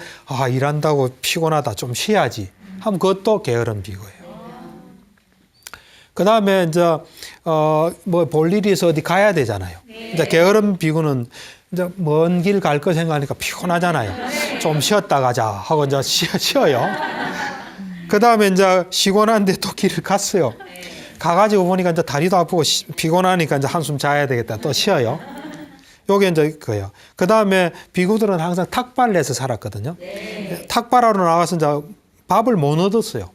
일한다고 피곤하다 좀 쉬어야지 하면 그것도 게으른 비구예요. 그 다음에 이제 뭐 볼 일이 있어 어디 가야 되잖아요. 이제 게으른 비구는 이제 먼 길 갈 거 생각하니까 피곤하잖아요. 좀 쉬었다 가자 하고 이제 쉬어요. 그 다음에 이제 쉬고 난 뒤에 또 길을 갔어요. 가가지고 보니까 이제 다리도 아프고 피곤하니까 이제 한숨 자야 되겠다 또 쉬어요. 요게 이제 그거예요. 그 다음에 비구들은 항상 탁발을 해서 살았거든요. 탁발하러 나가서 이제 밥을 못 얻었어요.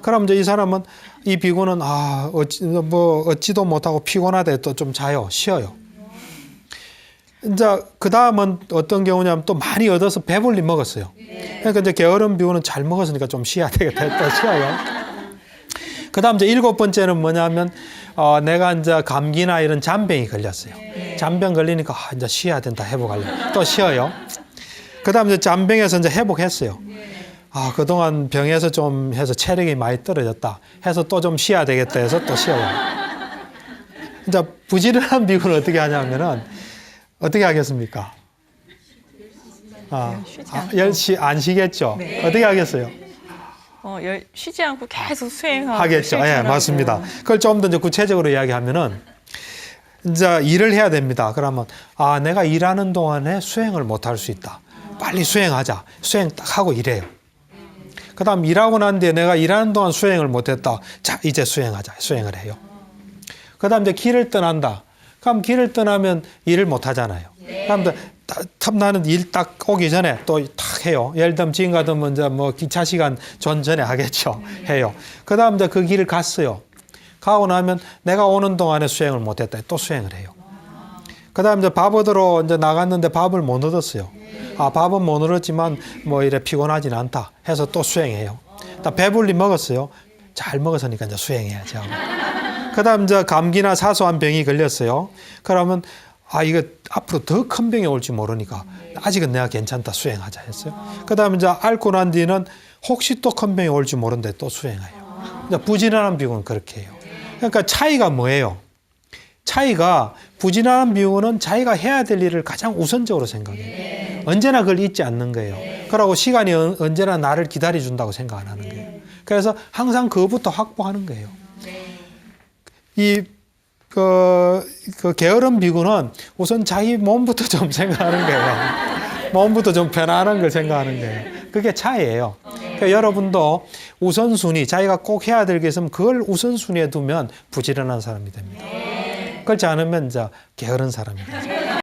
그럼 이제 이 사람은 이 비구는 어찌도 못하고 피곤하대 또 좀 자요. 쉬어요. 이제 그 다음은 어떤 경우냐면 또 많이 얻어서 배불리 먹었어요. 그러니까 이제 게으른 비구는 잘 먹었으니까 좀 쉬어야 되겠다 또 쉬어요. 그 다음 이제 7번째는 뭐냐면 내가 이제 감기나 이런 잔병이 걸렸어요. 잔병 걸리니까 이제 쉬어야 된다 회복하려고 또 쉬어요. 그 다음 이제 잔병에서 이제 회복했어요. 그동안 병에서 좀 해서 체력이 많이 떨어졌다 해서 또 좀 쉬어야 되겠다 해서 또 쉬어요. 이제 부지런한 비구는 어떻게 하냐면은 어떻게 하겠습니까? 안 쉬겠죠. 네. 어떻게 하겠어요? 쉬지 않고 계속 수행하고 하겠죠. 예, 맞습니다. 그걸 좀 더 이제 구체적으로 이야기하면은 이제 일을 해야 됩니다. 그러면 내가 일하는 동안에 수행을 못 할 수 있다. 빨리 수행하자. 수행 딱 하고 일해요. 그 다음 일하고 난 뒤에 내가 일하는 동안 수행을 못했다. 자, 이제 수행하자. 수행을 해요. 그 다음 이제 길을 떠난다. 그럼 길을 떠나면 일을 못 하잖아요. 그럼 나는 일 딱 오기 전에 또 탁 해요. 예를 들면 지금 같으면 이제 뭐 기차 시간 전에 하겠죠. 해요. 그 다음 이제 그 길을 갔어요. 가고 나면 내가 오는 동안에 수행을 못했다. 또 수행을 해요. 그 다음 이제 밥 얻으러 이제 나갔는데 밥을 못 얻었어요. 밥은 못 얻었지만 뭐 이래 피곤하진 않다 해서 또 수행해요. 배불리 먹었어요. 잘 먹었으니까 이제 수행해야죠. 그 다음 이제 감기나 사소한 병이 걸렸어요. 그러면 이거 앞으로 더 큰 병이 올지 모르니까 아직은 내가 괜찮다 수행하자 했어요. 그 다음에 이제 앓고 난 뒤는 혹시 또 큰 병이 올지 모르는데 또 수행해요. 이제 부지런한 비구는 그렇게 해요. 그러니까 차이가 뭐예요? 차이가 부지런한 비구는 자기가 해야 될 일을 가장 우선적으로 생각해요. 언제나 그걸 잊지 않는 거예요. 그러고 시간이 언제나 나를 기다려준다고 생각 안 하는 거예요. 그래서 항상 그것부터 확보하는 거예요. 게으른 비구는 우선 자기 몸부터 좀 생각하는 거예요. 몸부터 좀 편안한 걸 생각하는 거예요. 그게 차이예요. 그러니까 여러분도 우선순위, 자기가 꼭 해야 될 게 있으면 그걸 우선순위에 두면 부지런한 사람이 됩니다. 그렇지 않으면 이제 게으른 사람이 되죠.